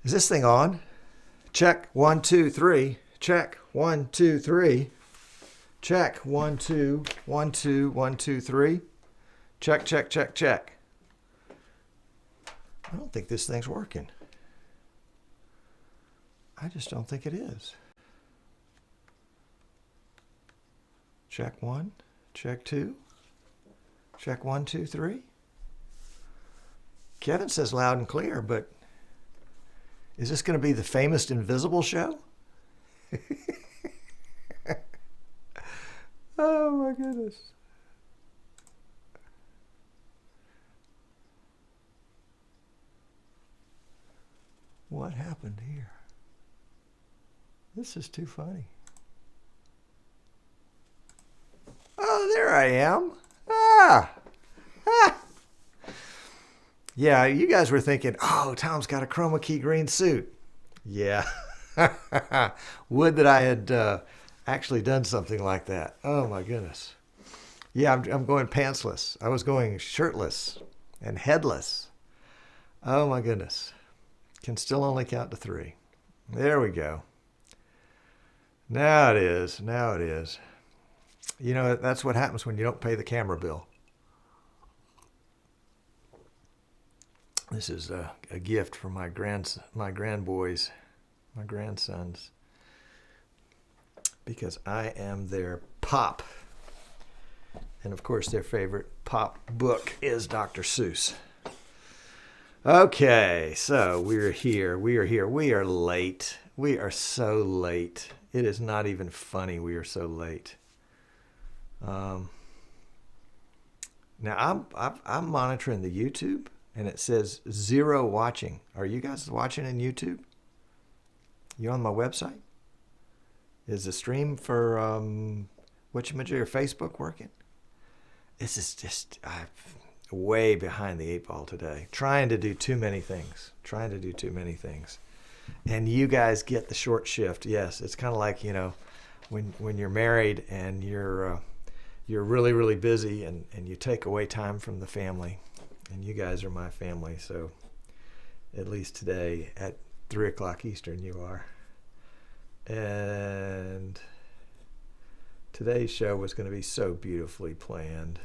Is this thing on? Check 1, 2, 3. Check 1, 2, 3. Check 1, 2, 1, 2, 1, 2, 3. Check, check, check, check. I don't think this thing's working. I just don't think it is. Check 1, check 2. Check 1, 2, 3. Kevin says loud and clear, but is this going to be the famous invisible show? Oh my goodness. What happened here? This is too funny. Oh, there I am. Ah! Yeah, you guys were thinking, oh, Tom's got a chroma key green suit. Yeah. Would that I had actually done something like that. Oh, my goodness. Yeah, I'm going pantsless. I was going shirtless and headless. Oh, my goodness. Can still only count to 3. There we go. Now it is. Now it is. You know, that's what happens when you don't pay the camera bill. This is a gift from my grandboys, my grandsons, because I am their pop. And of course, their favorite pop book is Dr. Seuss. Okay, so we're here. We are here. We are late. We are so late. It is not even funny. We are so late. Now I'm monitoring the YouTube. And it says 0 watching. Are you guys watching in YouTube? You on my website? Is the stream for your Facebook working? This is just way behind the 8 ball today. Trying to do too many things. And you guys get the short shift. Yes, it's kind of like, you know, when you're married and you're really, really busy and you take away time from the family. And you guys are my family, so at least today at 3 o'clock Eastern you are. And today's show was going to be so beautifully planned.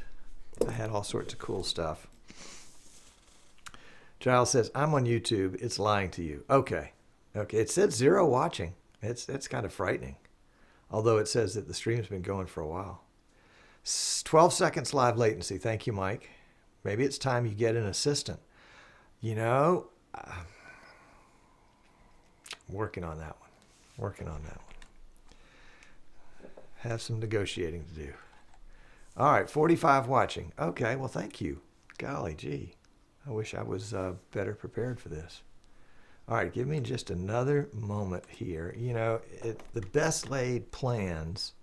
I had all sorts of cool stuff. Giles says, I'm on YouTube. It's lying to you. Okay. It said 0 watching. It's kind of frightening. Although it says that the stream's been going for a while. 12 seconds live latency. Thank you, Mike. Maybe it's time you get an assistant. You know, working on that one. Have some negotiating to do. All right, 45 watching. Okay, well, thank you. Golly gee, I wish I was better prepared for this. All right, give me just another moment here. You know, the best laid plans.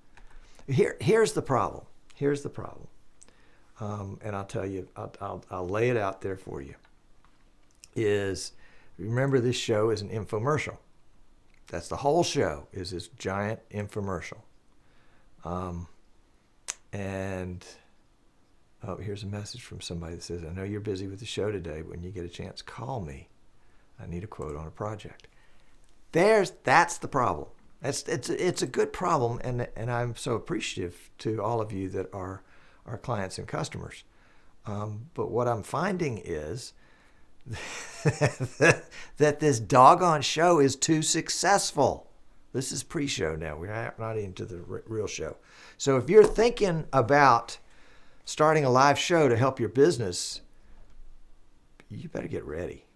Here's the problem. And I'll tell you, I'll lay it out there for you. Remember, this show is an infomercial. That's the whole show, is this giant infomercial. And here's a message from somebody that says, I know you're busy with the show today, but when you get a chance, call me. I need a quote on a project. That's the problem. It's a good problem, and I'm so appreciative to all of you that are our clients and customers. But what I'm finding is that this doggone show is too successful. This is pre-show now. We're not into the real show. So if you're thinking about starting a live show to help your business, you better get ready,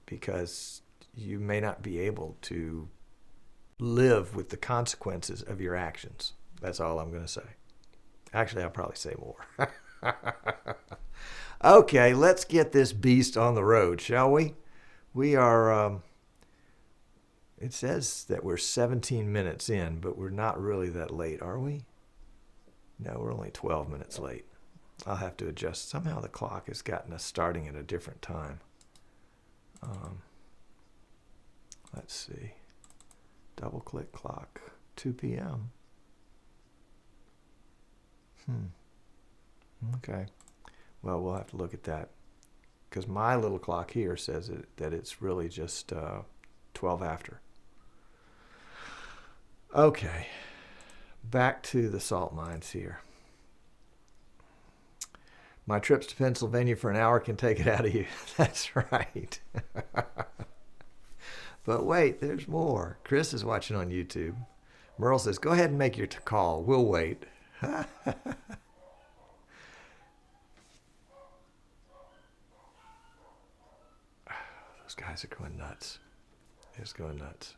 because you may not be able to live with the consequences of your actions. That's all I'm going to say. Actually, I'll probably say more. Okay, let's get this beast on the road, shall we? We are, it says that we're 17 minutes in, but we're not really that late, are we? No, we're only 12 minutes late. I'll have to adjust. Somehow the clock has gotten us starting at a different time. Let's see. Double click clock, 2 p.m. Okay. Well, we'll have to look at that because my little clock here says that it's really just 12 after. Okay, back to the salt mines here. My trips to Pennsylvania for an hour can take it out of you. That's right. But wait, there's more. Chris is watching on YouTube. Merle says, go ahead and make your call. We'll wait. Those guys are going nuts. They're just going nuts.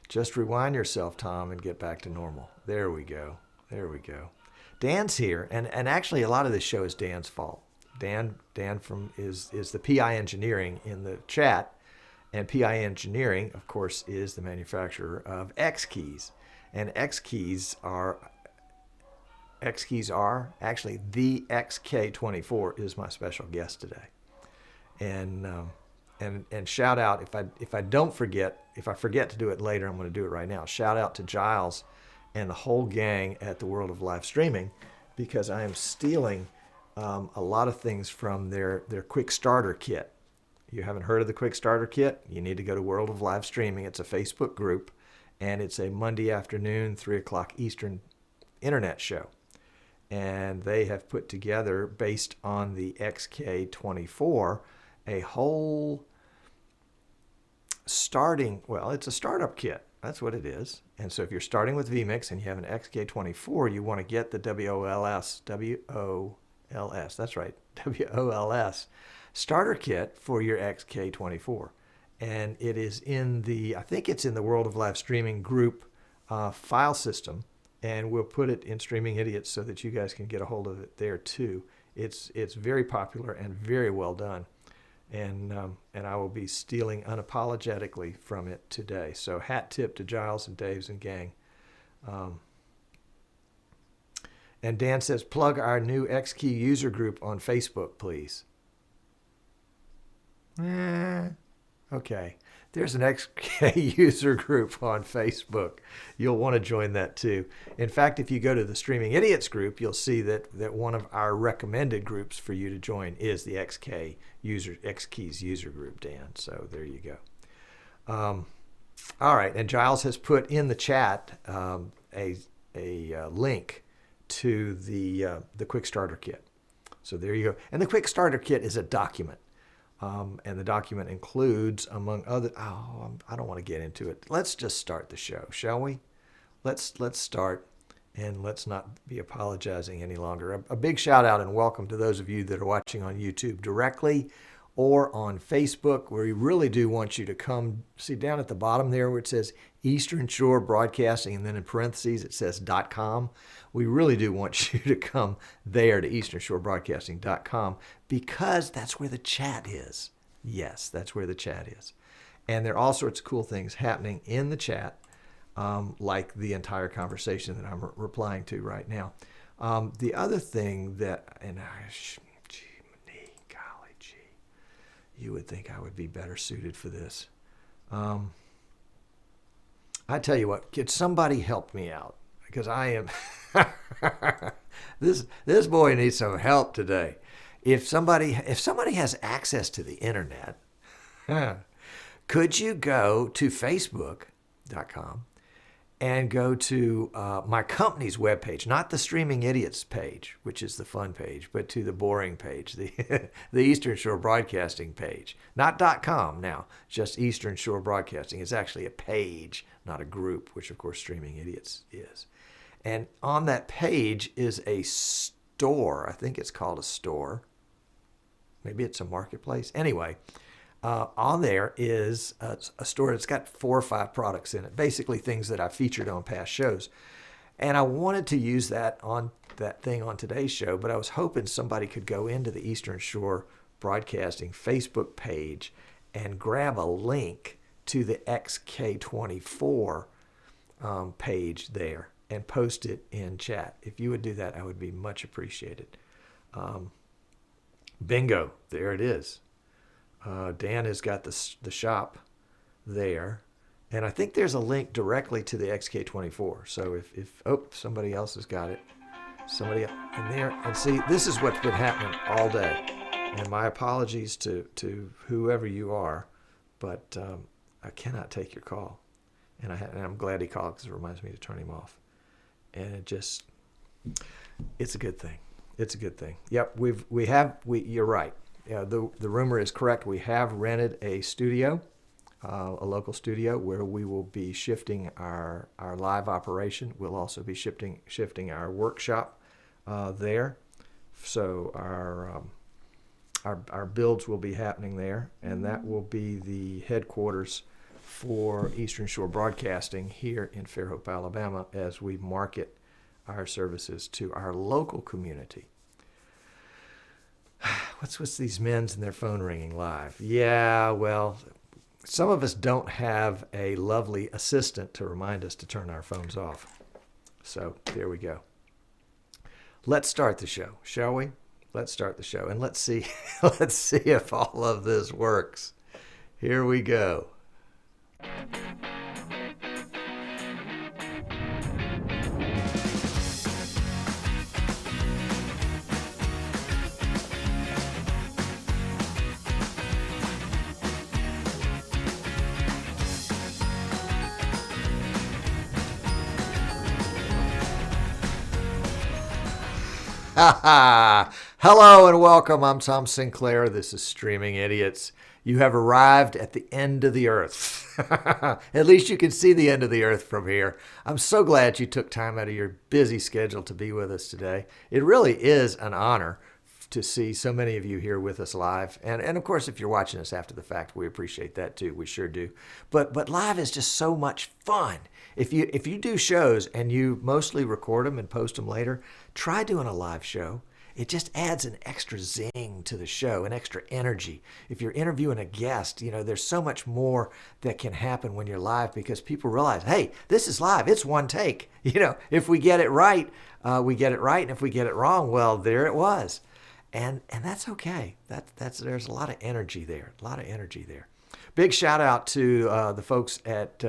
Just rewind yourself, Tom, and get back to normal. There we go. There we go. Dan's here, and actually a lot of this show is Dan's fault. Dan is the PI Engineering in the chat, and PI Engineering, of course, is the manufacturer of X keys, and X keys are actually the XK24 is my special guest today, and shout out if I forget to do it later, I'm going to do it right now. Shout out to Giles and the whole gang at the World of Live Streaming, because I am stealing a lot of things from their quick starter kit. You haven't heard of the quick starter kit? You need to go to World of Live Streaming. It's a Facebook group, and it's a Monday afternoon, 3 o'clock Eastern internet show. And they have put together, based on the XK24, a whole it's a startup kit. That's what it is. And so if you're starting with vMix and you have an XK24, you want to get the WOLS, that's right, WOLS starter kit for your XK24. And it is I think it's in the World of Live Streaming group file system. And we'll put it in Streaming Idiots so that you guys can get a hold of it there too. It's very popular and very well done. And I will be stealing unapologetically from it today. So hat tip to Giles and Dave's and gang. And Dan says, plug our new XKey user group on Facebook, please. Okay. There's an XK user group on Facebook. You'll want to join that too. In fact, if you go to the Streaming Idiots group, you'll see that one of our recommended groups for you to join is the XKeys user group, Dan. So there you go. All right, and Giles has put in the chat a link to the Quick Starter Kit. So there you go. And the Quick Starter Kit is a document. And the document includes, among other, I don't want to get into it. Let's just start the show, shall we? Let's start, and let's not be apologizing any longer. A big shout out and welcome to those of you that are watching on YouTube directly or on Facebook, where we really do want you to come. See down at the bottom there where it says Eastern Shore Broadcasting, and then in parentheses it says .com. We really do want you to come there to easternshorebroadcasting.com, because that's where the chat is. Yes, that's where the chat is. And there are all sorts of cool things happening in the chat, like the entire conversation that I'm replying to right now. The other thing that, you would think I would be better suited for this. I tell you what, could somebody help me out? Because I am, this boy needs some help today. If somebody has access to the internet, could you go to Facebook.com and go to my company's webpage, not the Streaming Idiots page, which is the fun page, but to the boring page, the Eastern Shore Broadcasting page. Not .com now, just Eastern Shore Broadcasting. It's actually a page, not a group, which of course Streaming Idiots is. And on that page is a store. I think it's called a store. Maybe it's a marketplace. Anyway, on there is a store that's got 4 or 5 products in it, basically things that I featured on past shows. And I wanted to use that thing on today's show, but I was hoping somebody could go into the Eastern Shore Broadcasting Facebook page and grab a link to the XK24 page there and post it in chat. If you would do that, I would be much appreciated. Bingo, there it is. Dan has got the shop there, and I think there's a link directly to the XK24. So if somebody else has got it, somebody in there, and see, this is what's been happening all day. And my apologies to whoever you are, but I cannot take your call. And I'm glad he called because it reminds me to turn him off. And it's a good thing. It's a good thing. Yep, you're right. Yeah, the rumor is correct. We have rented a studio, a local studio, where we will be shifting our live operation. We'll also be shifting our workshop there. So our builds will be happening there, and that will be the headquarters for Eastern Shore Broadcasting here in Fairhope, Alabama, as we market our services to our local community. What's these men's and their phone ringing live? Yeah, well, some of us don't have a lovely assistant to remind us to turn our phones off. So there we go. Let's start the show, shall we? Let's start the show, and let's see if all of this works. Here we go. Hello and welcome. I'm Tom Sinclair. This is Streaming Idiots. You have arrived at the end of the earth. At least you can see the end of the earth from here. I'm so glad you took time out of your busy schedule to be with us today. It really is an honor to see so many of you here with us live. And of course, if you're watching us after the fact, we appreciate that too. We sure do. But live is just so much fun. If you do shows and you mostly record them and post them later, try doing a live show. It just adds an extra zing to the show, an extra energy. If you're interviewing a guest, there's so much more that can happen when you're live because people realize, hey, this is live. It's one take. If we get it right, we get it right. And if we get it wrong, well, there it was. And that's okay. There's a lot of energy there. Big shout out to the folks at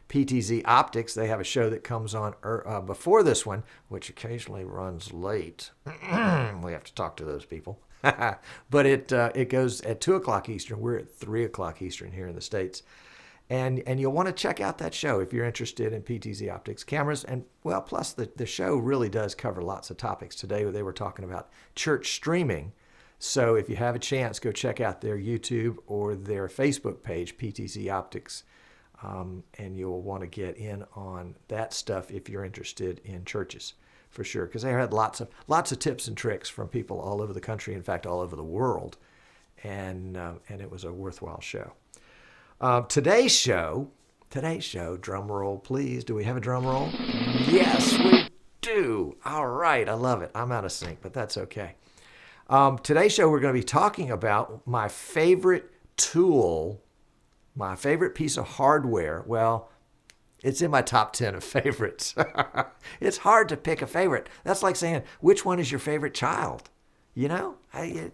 PTZ Optics. They have a show that comes on before this one, which occasionally runs late. We have to talk to those people. But it goes at 2 o'clock Eastern. We're at 3 o'clock Eastern here in the States. And you'll want to check out that show if you're interested in PTZ Optics cameras. And, well, plus the show really does cover lots of topics. Today they were talking about church streaming. So if you have a chance, go check out their YouTube or their Facebook page, PTZ Optics. And you'll want to get in on that stuff if you're interested in churches, for sure. Because they had lots of tips and tricks from people all over the country, in fact, all over the world. And it was a worthwhile show. Today's show, drum roll, please. Do we have a drum roll? Yes, we do. All right, I love it. I'm out of sync, but that's okay. Today's show, we're going to be talking about my favorite tool, my favorite piece of hardware. Well, it's in my top 10 of favorites. It's hard to pick a favorite. That's like saying, which one is your favorite child? I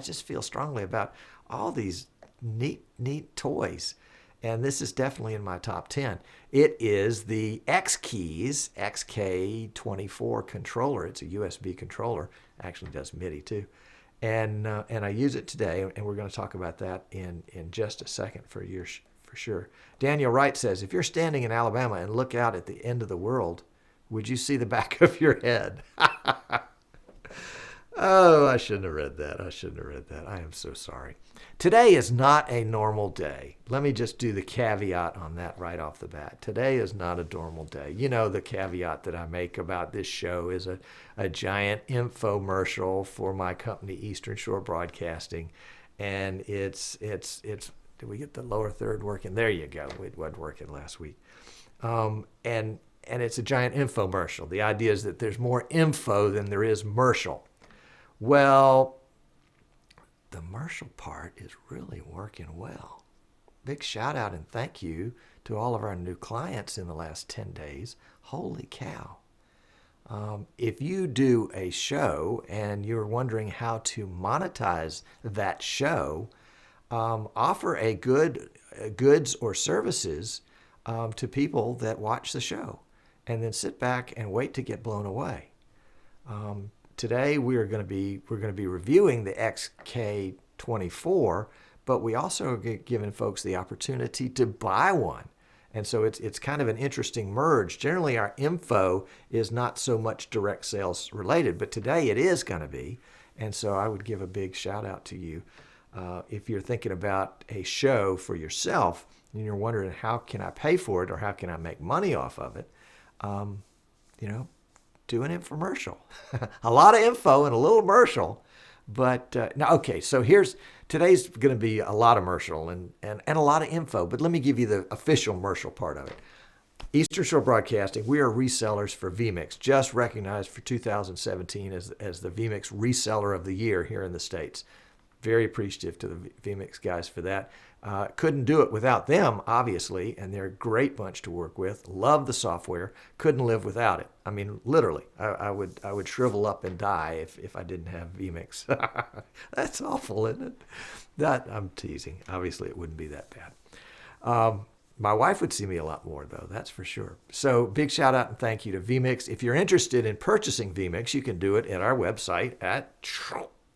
just feel strongly about all these neat toys. And this is definitely in my top 10. It is the X-Keys XK24 controller. It's a USB controller. Actually does MIDI too. And I use it today, and we're going to talk about that in just a second for sure. Daniel Wright says, if you're standing in Alabama and look out at the end of the world, would you see the back of your head? Oh, I shouldn't have read that. I am so sorry. Today is not a normal day. Let me just do the caveat on that right off the bat. Today is not a normal day. The caveat that I make about this show is a giant infomercial for my company, Eastern Shore Broadcasting. And it's did we get the lower third working? There you go. It wasn't working last week. And it's a giant infomercial. The idea is that there's more info than there is mercial. Well, the commercial part is really working well. Big shout out and thank you to all of our new clients in the last 10 days. Holy cow. If you do a show and you're wondering how to monetize that show, offer a goods or services to people that watch the show, and then sit back and wait to get blown away. today we're going to be reviewing the XK24, but we also are giving folks the opportunity to buy one. And so it's kind of an interesting merge. Generally, our info is not so much direct sales related, but today it is going to be. And so I would give a big shout out to you if you're thinking about a show for yourself and you're wondering how can I pay for it or how can I make money off of it. Do an infomercial. A lot of info and a little commercial. But now, okay, so today's going to be a lot of commercial and a lot of info, but let me give you the official commercial part of it. Eastern Shore Broadcasting, we are resellers for vMix, just recognized for 2017 as the vMix Reseller of the Year here in the States. Very appreciative to the vMix guys for that. Couldn't do it without them, obviously, and they're a great bunch to work with. Love the software. Couldn't live without it. I mean, literally, I would shrivel up and die if I didn't have vMix. That's awful, isn't it? I'm teasing. Obviously, it wouldn't be that bad. My wife would see me a lot more, though, that's for sure. So big shout out and thank you to vMix. If you're interested in purchasing vMix, you can do it at our website at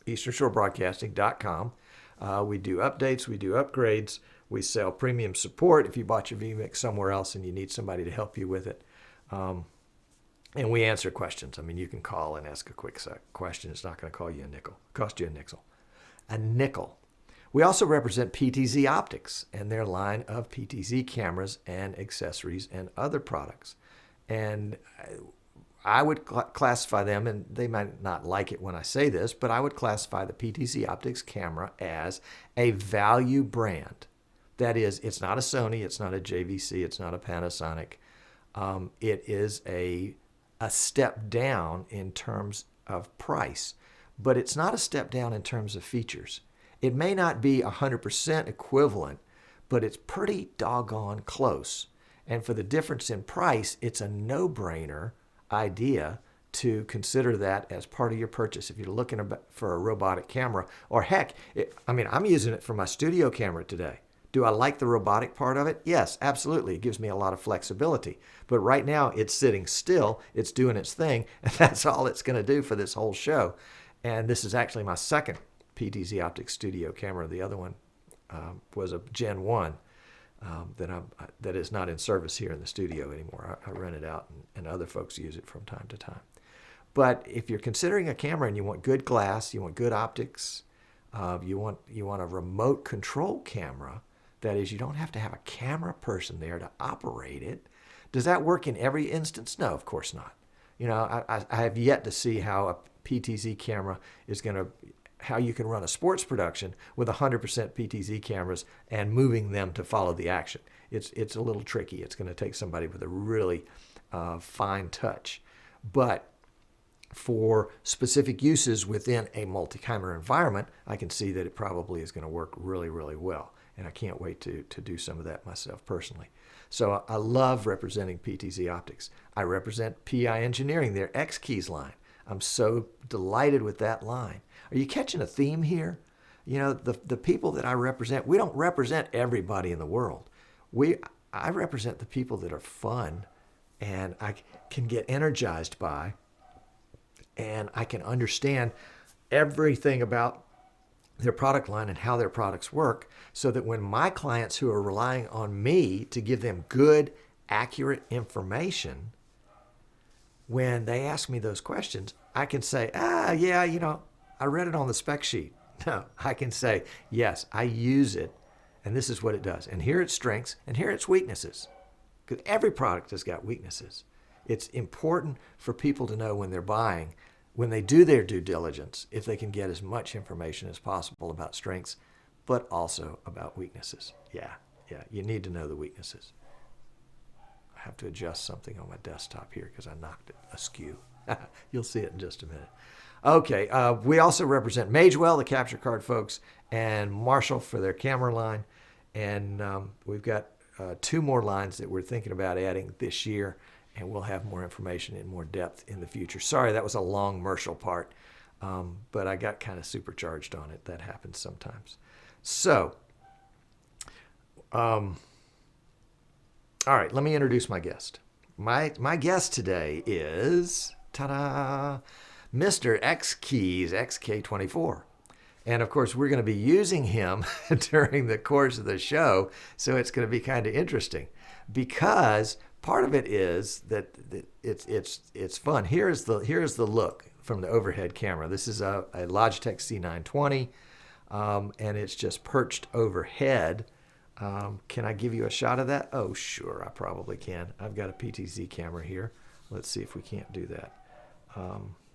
easternshorebroadcasting.com. We do updates, we do upgrades, we sell premium support if you bought your vMix somewhere else and you need somebody to help you with it. And we answer questions. I mean, you can call and ask a quick question. It's not going to cost you a nickel. We also represent PTZ Optics and their line of PTZ cameras and accessories and other products. And I would classify them, and they might not like it when I say this, but I would classify the PTZ Optics camera as a value brand. That is, it's not a Sony, it's not a JVC, it's not a Panasonic. It is a step down in terms of price, but it's not a step down in terms of features. It may not be 100% equivalent, but it's pretty doggone close. And for the difference in price, it's a no-brainer idea to consider that as part of your purchase if you're looking for a robotic camera. Or heck, I'm using it for my studio camera today. Do I like the robotic part of it? Yes, absolutely. It gives me a lot of flexibility. But right now, it's sitting still. It's doing its thing. And that's all it's going to do for this whole show. And this is actually my second PTZ Optics studio camera. The other one was a Gen 1 that is not in service here in the studio anymore. I rent it out, and other folks use it from time to time. But if you're considering a camera and you want good glass, you want good optics, you want a remote control camera, that is, you don't have to have a camera person there to operate it. Does that work in every instance? No, of course not. I have yet to see how a PTZ camera is going to, how you can run a sports production with 100% PTZ cameras and moving them to follow the action. It's a little tricky. It's going to take somebody with a really fine touch. But for specific uses within a multi-camera environment, I can see that it probably is going to work really, really well. And I can't wait to do some of that myself personally. So I love representing PTZ Optics. I represent PI Engineering, their X Keys line. I'm so delighted with that line. Are you catching a theme here? The people that I represent, we don't represent everybody in the world. I represent the people that are fun and I can get energized by, and I can understand everything about their product line and how their products work, so that when my clients who are relying on me to give them good, accurate information, when they ask me those questions, I can say, yeah, I read it on the spec sheet. No, I can say, yes, I use it, and this is what it does. And here are its strengths, and here are its weaknesses. Because every product has got weaknesses. It's important for people to know when they're buying, when they do their due diligence, if they can get as much information as possible about strengths, but also about weaknesses. Yeah, you need to know the weaknesses. I have to adjust something on my desktop here because I knocked it askew. You'll see it in just a minute. Okay, we also represent Magewell, the capture card folks, and Marshall for their camera line. And we've got 2 more lines that we're thinking about adding this year, and we'll have more information in more depth in the future. Sorry, that was a long commercial part, but I got kind of supercharged on it. That happens sometimes. So, all right, let me introduce my guest. My guest today is, ta-da, Mr. X Keys, XK24. And of course, we're going to be using him during the course of the show, so it's going to be kind of interesting, because part of it is that it's fun. Here's the look from the overhead camera. This is a Logitech C920, and it's just perched overhead. Can I give you a shot of that? Oh, sure, I probably can. I've got a PTZ camera here. Let's see if we can't do that.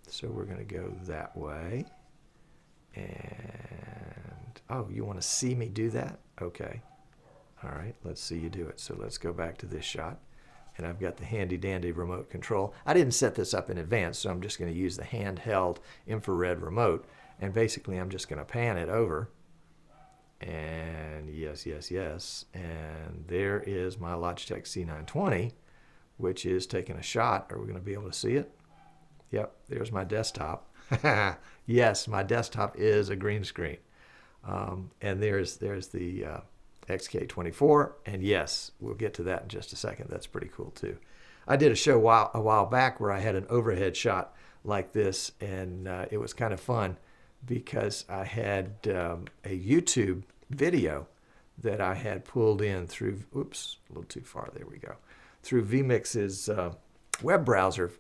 So we're going to go that way. And, oh, you want to see me do that? Okay. All right, let's see you do it. So let's go back to this shot. And I've got the handy dandy remote control. I didn't set this up in advance, so I'm just going to use the handheld infrared remote. And basically, I'm just going to pan it over. And yes, yes, yes. And there is my Logitech C920, which is taking a shot. Are we going to be able to see it? Yep, there's my desktop. Yes, my desktop is a green screen. And there's the XK24. And yes, we'll get to that in just a second. That's pretty cool too. I did a show a while back where I had an overhead shot like this, and it was kind of fun because I had a YouTube video that I had pulled in through, oops, a little too far, there we go, through vMix's web browser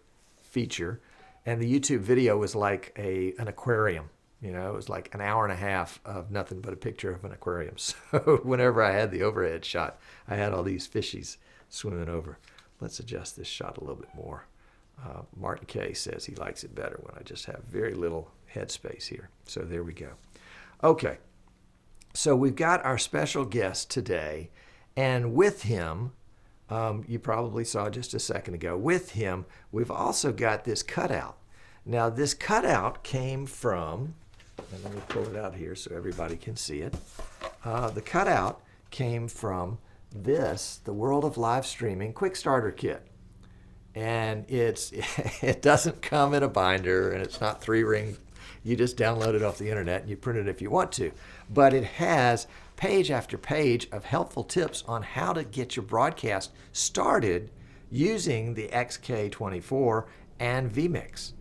feature. And the YouTube video was like an aquarium. You know, it was like an hour and a half of nothing but a picture of an aquarium. So whenever I had the overhead shot, I had all these fishies swimming over. Let's adjust this shot a little bit more. Martin K says he likes it better when I just have very little headspace here. So there we go. Okay, so we've got our special guest today, and with him, you probably saw just a second ago, with him, we've also got this cutout. Now, this cutout came from, and let me pull it out here so everybody can see it. The cutout came from this, the World of Live Streaming Quick Starter Kit. And it doesn't come in a binder, and it's not 3-ring. You just download it off the internet and you print it if you want to. But it has page after page of helpful tips on how to get your broadcast started using the XK24 and vMix.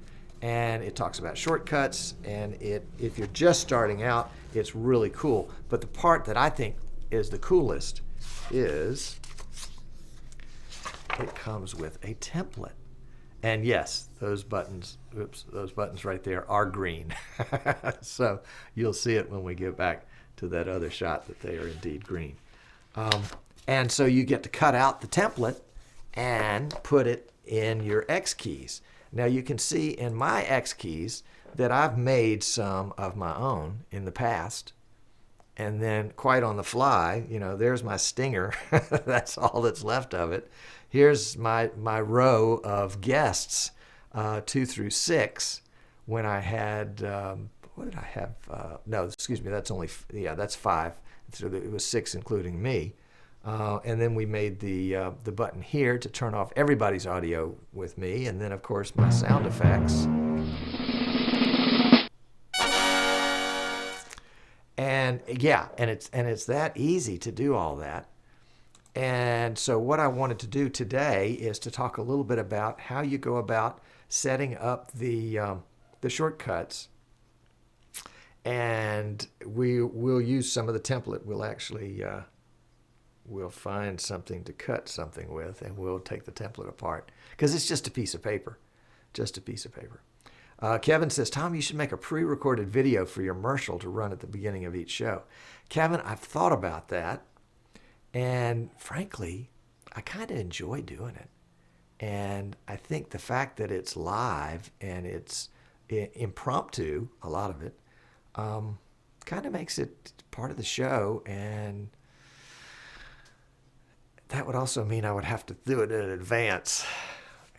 And it talks about shortcuts, and if you're just starting out, it's really cool. But the part that I think is the coolest is it comes with a template. And yes, those buttons, oops, those buttons right there are green. So you'll see it when we get back to that other shot that they are indeed green. And so you get to cut out the template and put it in your X keys. Now you can see in my X keys that I've made some of my own in the past. And then quite on the fly, you know, there's my stinger. That's all that's left of it. Here's my row of guests, 2 through 6, when I had, what did I have? No, excuse me, that's only, yeah, that's 5. So it was 6 including me. And then we made the button here to turn off everybody's audio with me. And then, of course, my sound effects. And yeah, and it's that easy to do all that. And so what I wanted to do today is to talk a little bit about how you go about setting up the shortcuts. And we'll use some of the template. We'll actually we'll find something to cut something with, and we'll take the template apart because it's just a piece of paper, just a piece of paper. Kevin says, Tom, you should make a pre-recorded video for your commercial to run at the beginning of each show. Kevin, I've thought about that, and frankly, I kind of enjoy doing it. And I think the fact that it's live and it's impromptu, a lot of it, kind of makes it part of the show. And that would also mean I would have to do it in advance.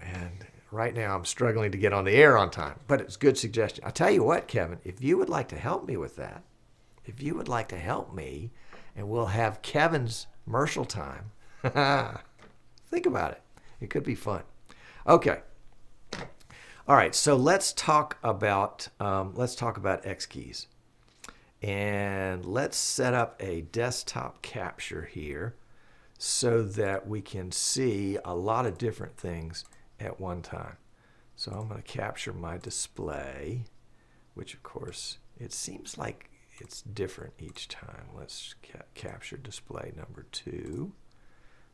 And right now I'm struggling to get on the air on time, but it's a good suggestion. I'll tell you what, Kevin, if you would like to help me with that, if you would like to help me, and we'll have Kevin's commercial time, think about it. It could be fun. Okay. All right, so let's talk about X keys. And let's set up a desktop capture here so that we can see a lot of different things at one time. So I'm going to capture my display, which of course it seems like it's different each time. Let's capture display number 2.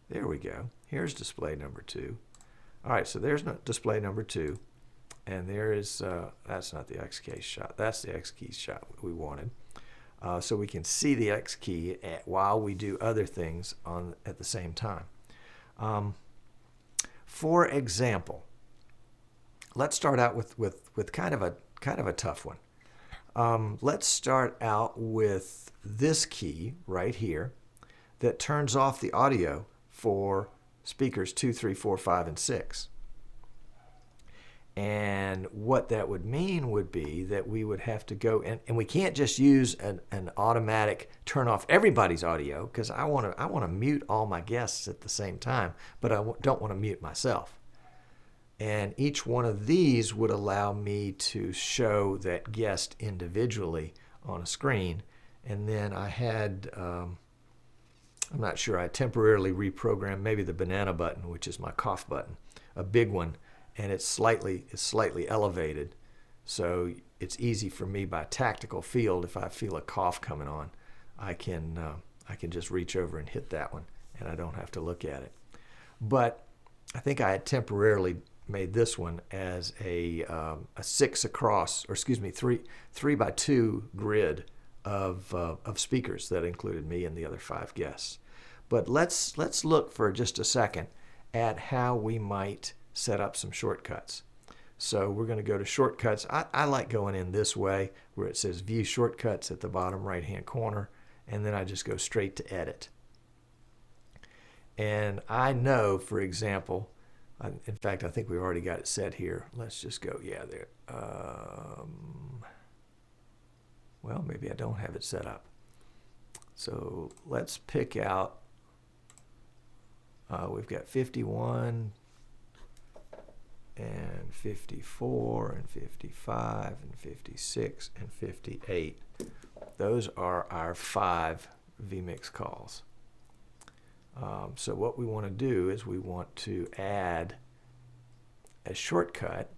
There we go. Here's display number 2. All right, so there's display number 2. And there is, that's not the X key shot. That's the X key shot we wanted. So we can see the X key while we do other things at the same time. For example, let's start out with kind of a tough one. Let's start out with this key right here that turns off the audio for speakers 2, 3, 4, 5, and 6. And what that would mean would be that we would have to go, and we can't just use an automatic turn off everybody's audio, because I want to mute all my guests at the same time, but I don't want to mute myself. And each one of these would allow me to show that guest individually on a screen. And then I had, I'm not sure, I temporarily reprogrammed maybe the banana button, which is my cough button, a big one. And it's slightly elevated, so it's easy for me by tactical field. If I feel a cough coming on, I can just reach over and hit that one, and I don't have to look at it. But I think I had temporarily made this one as a 6 across, or excuse me, 3 by 2 grid of speakers that included me and the other 5 guests. But let's look for just a second at how we might set up some shortcuts. So we're going to go to shortcuts. I like going in this way where it says view shortcuts at the bottom right hand corner, and then I just go straight to edit. And I know, for example, in fact I think we've already got it set here. Let's just go, yeah, there. Well, maybe I don't have it set up. So let's pick out, we've got 51 and 54 and 55 and 56 and 58. Those are our 5 vMix calls. So what we want to do is we want to add a shortcut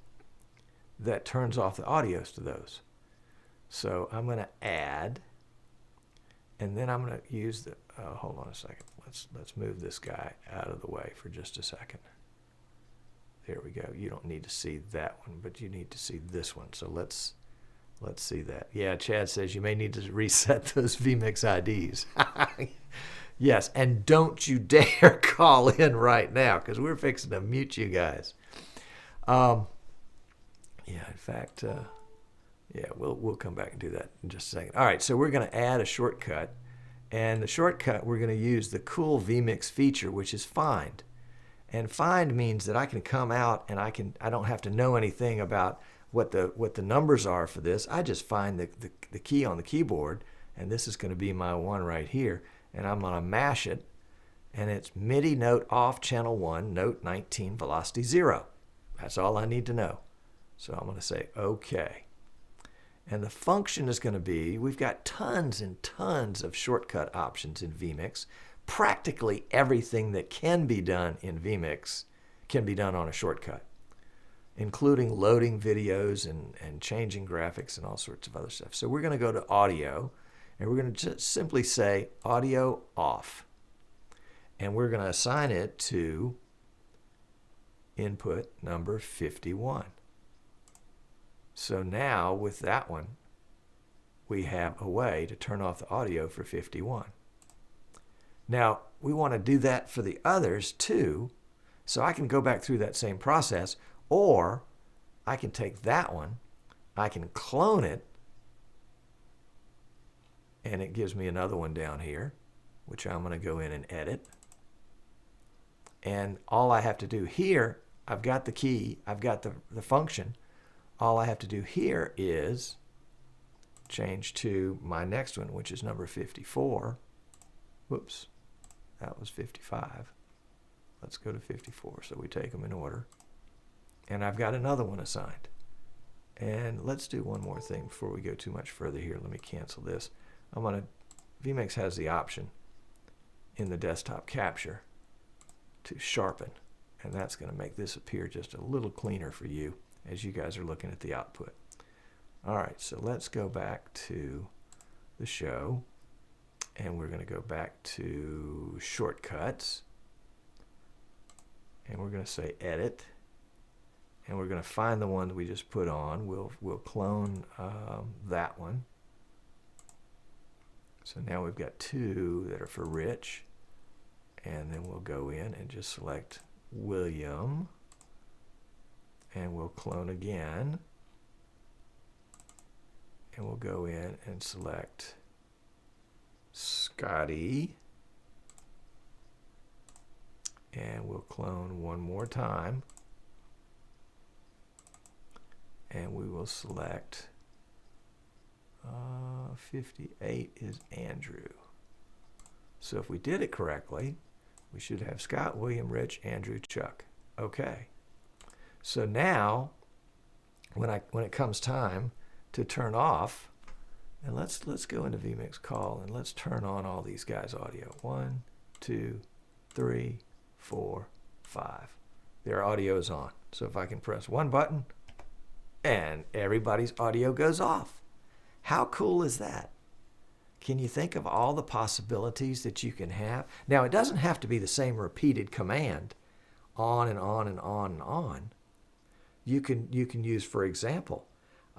that turns off the audios to those. So I'm going to add, and then I'm going to use the, hold on a second. Let's move this guy out of the way for just a second. There we go. You don't need to see that one, but you need to see this one. So let's see that. Yeah, Chad says you may need to reset those vMix IDs. Yes, and don't you dare call in right now, because we're fixing to mute you guys. Yeah, in fact, yeah, we'll come back and do that in just a second. All right, so we're going to add a shortcut, and the shortcut we're going to use the cool vMix feature, which is find. And find means that I can come out and I don't have to know anything about what the numbers are for this. I just find the key on the keyboard, and this is going to be my one right here, and I'm going to mash it, and it's MIDI note off channel 1, note 19, velocity 0. That's all I need to know. So I'm going to say OK. And the function is going to be, we've got tons and tons of shortcut options in vMix. Practically everything that can be done in vMix can be done on a shortcut, including loading videos and changing graphics and all sorts of other stuff. So we're going to go to audio, and we're going to just simply say audio off. And we're going to assign it to input number 51. So now with that one, we have a way to turn off the audio for 51. Now, we want to do that for the others too, so I can go back through that same process, or I can take that one, I can clone it, and it gives me another one down here, which I'm going to go in and edit. And all I have to do here, I've got the key, I've got the function. All I have to do here is change to my next one, which is number 54. Whoops. That was 55. Let's go to 54. So we take them in order. And I've got another one assigned. And let's do one more thing before we go too much further here. Let me cancel this. vMix has the option in the desktop capture to sharpen. And that's going to make this appear just a little cleaner for you. as you guys are looking at the output. All right, so let's go back to the show, and we're going to go back to shortcuts, and we're going to say edit, and we're going to find the one that we just put on. We'll clone that one. So now we've got two that are for Rich, and then we'll go in and just select William, and we'll clone again, and we'll go in and select Scotty, and we'll clone one more time, and we will select 58 is Andrew. So if we did it correctly, we should have Scott, William, Rich, Andrew, Chuck. Okay. So now, when it comes time to turn off, and let's go into vMix call and let's turn on all these guys' audio. 1, 2, 3, 4, 5. Their audio is on. So if I can press one button, and everybody's audio goes off. How cool is that? Can you think of all the possibilities that you can have? Now, it doesn't have to be the same repeated command on and on and on and on. You can use, for example,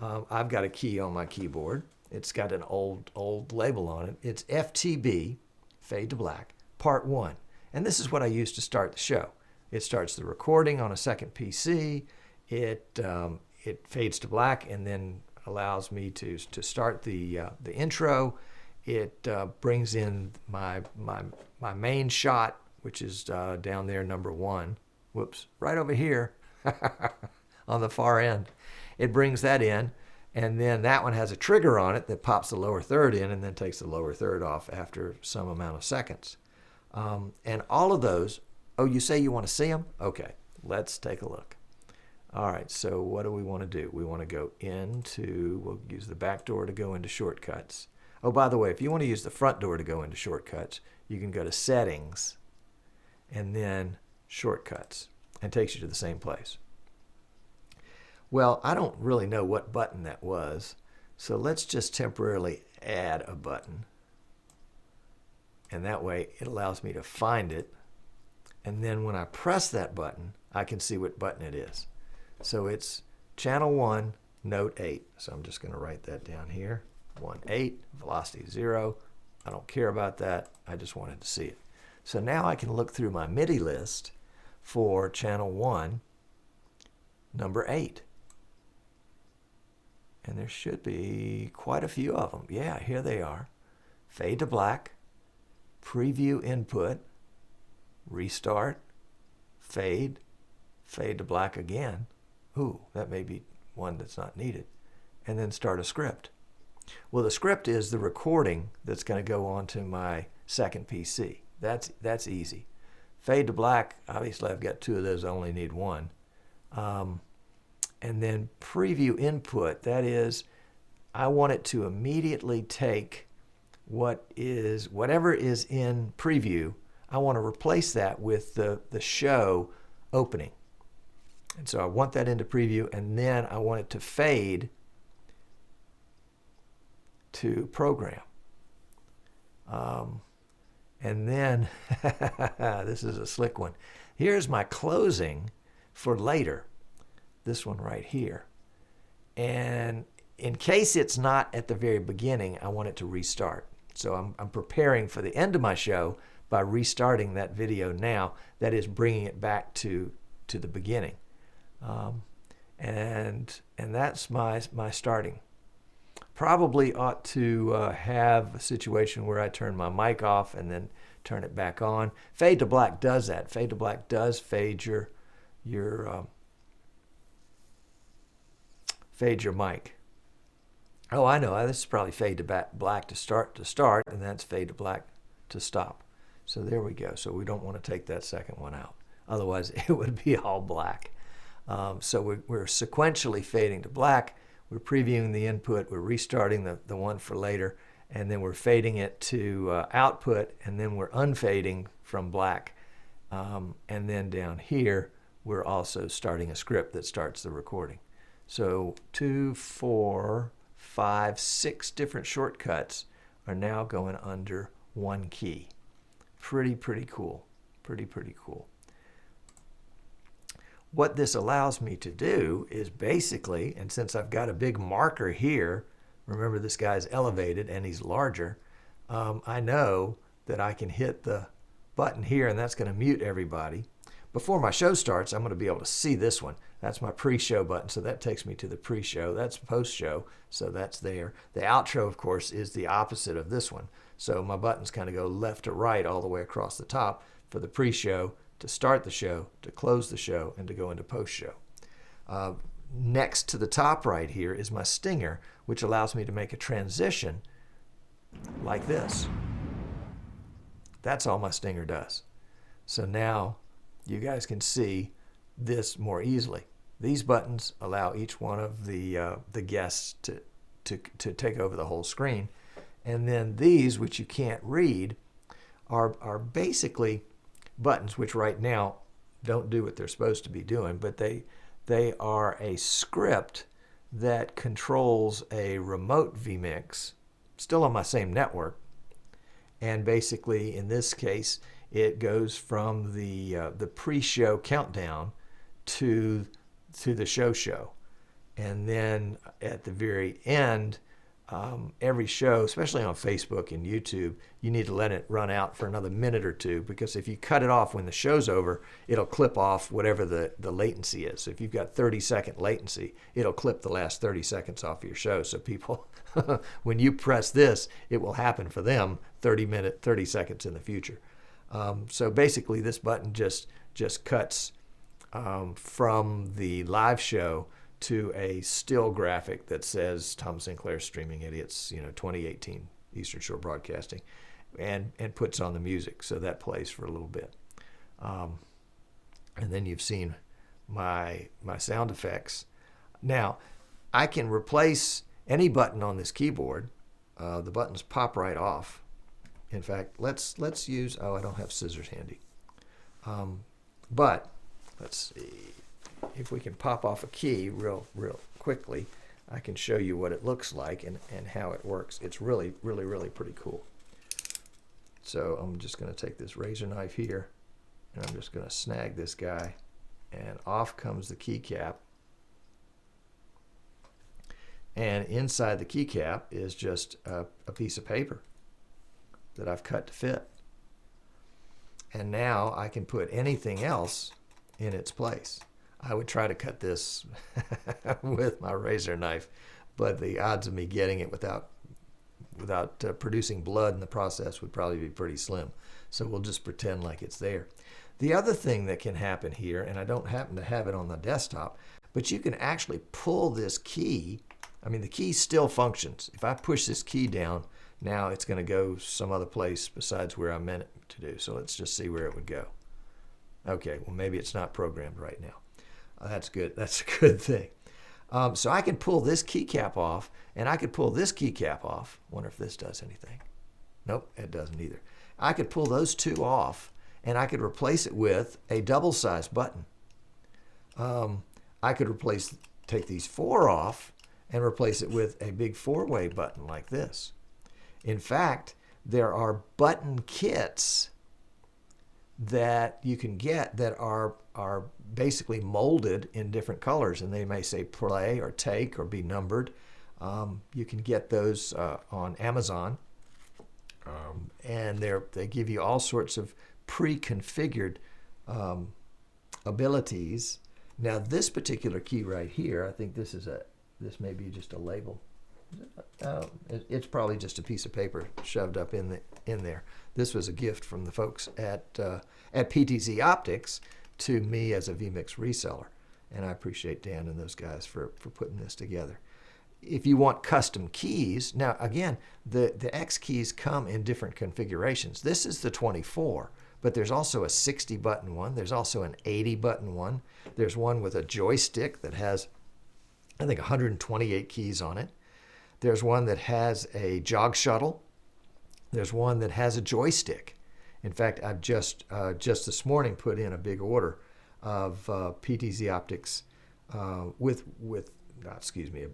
I've got a key on my keyboard. It's got an old label on it. It's FTB, fade to black, part 1. And this is what I use to start the show. It starts the recording on a second PC. It fades to black and then allows me to start the intro. It brings in my main shot, which is down there, number 1. Whoops, right over here on the far end. It brings that in, and then that one has a trigger on it that pops the lower third in and then takes the lower third off after some amount of seconds. And all of those, oh, you say you want to see them? Okay, let's take a look. All right, so what do we want to do? We want to go into, we'll use the back door to go into shortcuts. Oh, by the way, if you want to use the front door to go into shortcuts, you can go to settings and then shortcuts, and it takes you to the same place. Well, I don't really know what button that was, so let's just temporarily add a button. And that way it allows me to find it, and then when I press that button, I can see what button it is. So it's channel 1, note 8. So I'm just going to write that down here. 1.8, velocity 0. I don't care about that. I just wanted to see it. So now I can look through my MIDI list for channel 1, number 8. And there should be quite a few of them. Yeah, here they are. Fade to black, preview input, restart, fade, fade to black again. Ooh, that may be one that's not needed. And then start a script. Well, the script is the recording that's going to go onto my second PC. That's easy. Fade to black, obviously I've got 2 of those, I only need 1. And then preview input, that is, I want it to immediately take whatever is in preview, I want to replace that with the show opening. And so I want that into preview, and then I want it to fade to program. And then, this is a slick one. Here's my closing for later. This one right here. And in case it's not at the very beginning, I want it to restart. So I'm preparing for the end of my show by restarting that video now. That is bringing it back to the beginning. And that's my starting. Probably ought to have a situation where I turn my mic off and then turn it back on. Fade to black does that. Fade to black does fade your mic. Oh, I know. This is probably fade to black to start, and that's fade to black to stop. So there we go. So we don't want to take that second one out. Otherwise, it would be all black. So we're sequentially fading to black. We're previewing the input. We're restarting the one for later. And then we're fading it to output. And then we're unfading from black. And then down here, we're also starting a script that starts the recording. So 2, 4, 5, 6 different shortcuts are now going under one key. Pretty cool. Pretty cool. What this allows me to do is basically, and since I've got a big marker here, remember this guy's elevated and he's larger, I know that I can hit the button here and that's going to mute everybody. Before my show starts, I'm going to be able to see this one. That's my pre-show button, so that takes me to the pre-show. That's post-show, so that's there. The outro, of course, is the opposite of this one. So my buttons kind of go left to right all the way across the top for the pre-show, to start the show, to close the show, and to go into post-show. Next to the top right here is my stinger, which allows me to make a transition like this. That's all my stinger does. So now you guys can see this more easily. These buttons allow each one of the guests to take over the whole screen. And then these, which you can't read, are basically buttons which right now don't do what they're supposed to be doing, but they are a script that controls a remote vMix, still on my same network. And basically, in this case, it goes from the pre-show countdown to the show. And then at the very end, every show, especially on Facebook and YouTube, you need to let it run out for another minute or two, because if you cut it off when the show's over, it'll clip off whatever the latency is. So if you've got 30-second latency, it'll clip the last 30 seconds off your show. So people, when you press this, it will happen for them 30 seconds in the future. So basically, this button just cuts from the live show to a still graphic that says Tom Sinclair Streaming Idiots, 2018 Eastern Shore Broadcasting, and puts on the music. So that plays for a little bit. And then you've seen my sound effects. Now, I can replace any button on this keyboard. The buttons pop right off. In fact, let's use, I don't have scissors handy. But let's see. If we can pop off a key real quickly, I can show you what it looks like and how it works. It's really pretty cool. So I'm just going to take this razor knife here, and I'm just going to snag this guy, and off comes the keycap. And inside the keycap is just a piece of paper that I've cut to fit. And now I can put anything else in its place. I would try to cut this with my razor knife, but the odds of me getting it without producing blood in the process would probably be pretty slim. So we'll just pretend like it's there. The other thing that can happen here, and I don't happen to have it on the desktop, but you can actually pull this key. I mean, the key still functions. If I push this key down, now it's going to go some other place besides where I meant it to do. So let's just see where it would go. Okay, well, maybe it's not programmed right now. That's good. That's a good thing. So I can pull this keycap off, and I could pull this keycap off. Wonder if this does anything. Nope, it doesn't either. I could pull those two off, and I could replace it with a double-sized button. I could take these 4 off and replace it with a big 4-way button like this. In fact, there are button kits that you can get that are basically molded in different colors, and they may say play or take or be numbered. You can get those on Amazon, and they give you all sorts of pre-configured abilities. Now, this particular key right here, I think this may be just a label. It's probably just a piece of paper shoved up in there. This was a gift from the folks at PTZ Optics to me as a vMix reseller, and I appreciate Dan and those guys for putting this together. If you want custom keys, now again, the X keys come in different configurations. This is the 24, but there's also a 60 button one. There's also an 80 button one. There's one with a joystick that has, I think, 128 keys on it. There's one that has a jog shuttle. There's one that has a joystick. In fact, I've just this morning put in a big order of PTZ Optics with excuse me,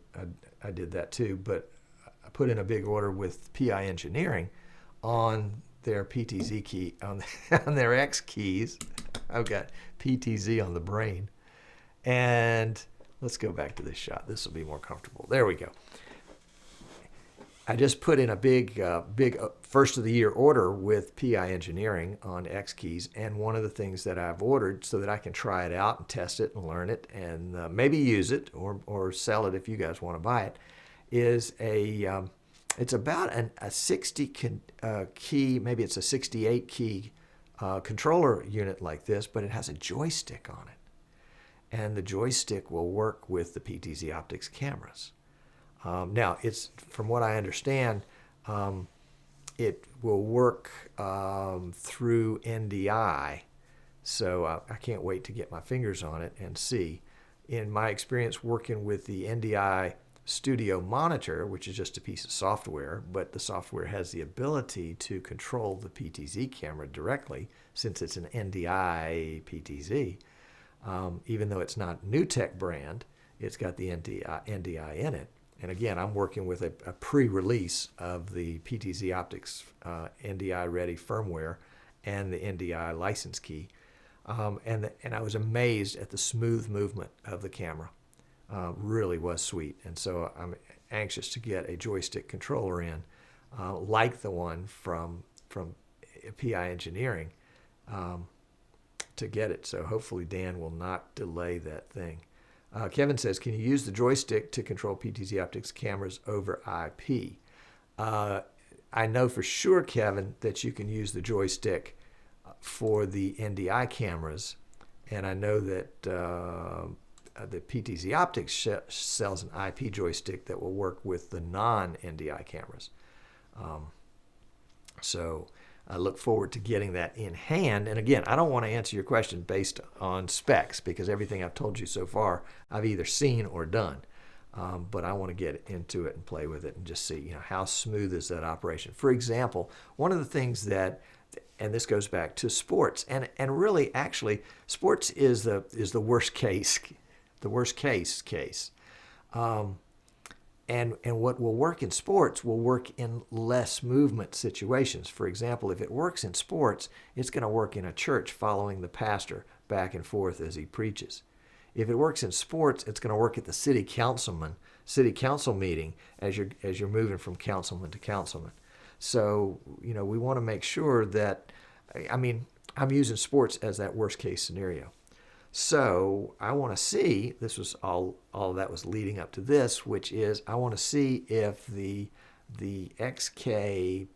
I did that too, but I put in a big order with PI Engineering on their PTZ key, on their X keys. I've got PTZ on the brain. And let's go back to this shot. This will be more comfortable. There we go. I just put in a big first of the year order with PI Engineering on X keys, and one of the things that I've ordered so that I can try it out and test it and learn it and maybe use it or sell it if you guys want to buy it, is it's about a 60 key, maybe it's a 68 key controller unit like this, but it has a joystick on it, and the joystick will work with the PTZ Optics cameras. Now, it's, from what I understand, it will work through NDI, so I can't wait to get my fingers on it and see. In my experience working with the NDI Studio Monitor, which is just a piece of software, but the software has the ability to control the PTZ camera directly, since it's an NDI PTZ. Even though it's not NewTek brand, it's got the NDI in it. And again, I'm working with a pre-release of the PTZ Optics NDI-ready firmware and the NDI license key. And I was amazed at the smooth movement of the camera. Really was sweet. And so I'm anxious to get a joystick controller in, like the one from PI Engineering, to get it. So hopefully Dan will not delay that thing. Kevin says, can you use the joystick to control PTZ Optics cameras over IP? I know for sure, Kevin, that you can use the joystick for the NDI cameras, and I know that the PTZ Optics sells an IP joystick that will work with the non-NDI cameras. So I look forward to getting that in hand. And again, I don't want to answer your question based on specs, because everything I've told you so far I've either seen or done. But I want to get into it and play with it and just see, how smooth is that operation. For example, one of the things that, and this goes back to sports, and really actually sports is the worst case, case. And what will work in sports will work in less movement situations. For example, if it works in sports, it's going to work in a church following the pastor back and forth as he preaches. If it works in sports, it's going to work at the city council meeting as you're moving from councilman to councilman. So, we want to make sure that, I'm using sports as that worst case scenario. So I want to see, this was all that was leading up to this, which is I want to see if the XK,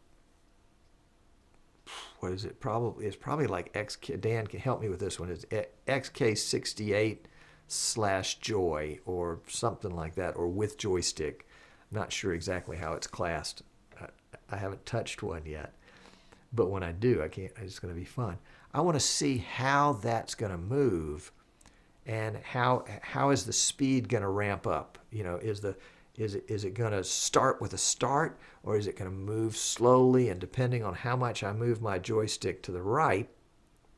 what is it? It's probably like XK, Dan can help me with this one, it's XK68/Joy or something like that, or with joystick. I'm not sure exactly how it's classed. I haven't touched one yet, but when I do, it's going to be fun. I want to see how that's going to move, and how is the speed going to ramp up? Is it going to start with a start, or is it going to move slowly? And depending on how much I move my joystick to the right,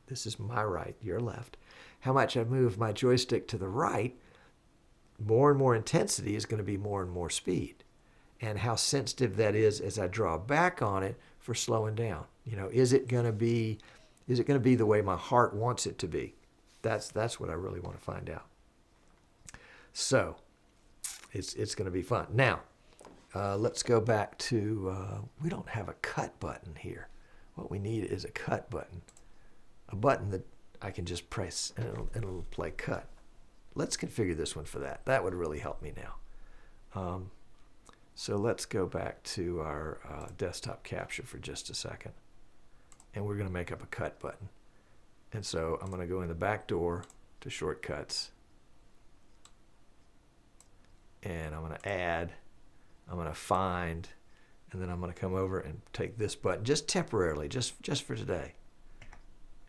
this is my right, your left. How much I move my joystick to the right, more and more intensity is going to be more and more speed, and how sensitive that is as I draw back on it for slowing down. Is it going to be the way my heart wants it to be? That's what I really want to find out. So it's going to be fun. Now, let's go back to, we don't have a cut button here. What we need is a cut button. A button that I can just press and it'll play cut. Let's configure this one for that. That would really help me now. So let's go back to our desktop capture for just a second. And we're going to make up a cut button. And so I'm going to go in the back door to shortcuts. And I'm going to add, I'm going to find, and then I'm going to come over and take this button just temporarily, just for today.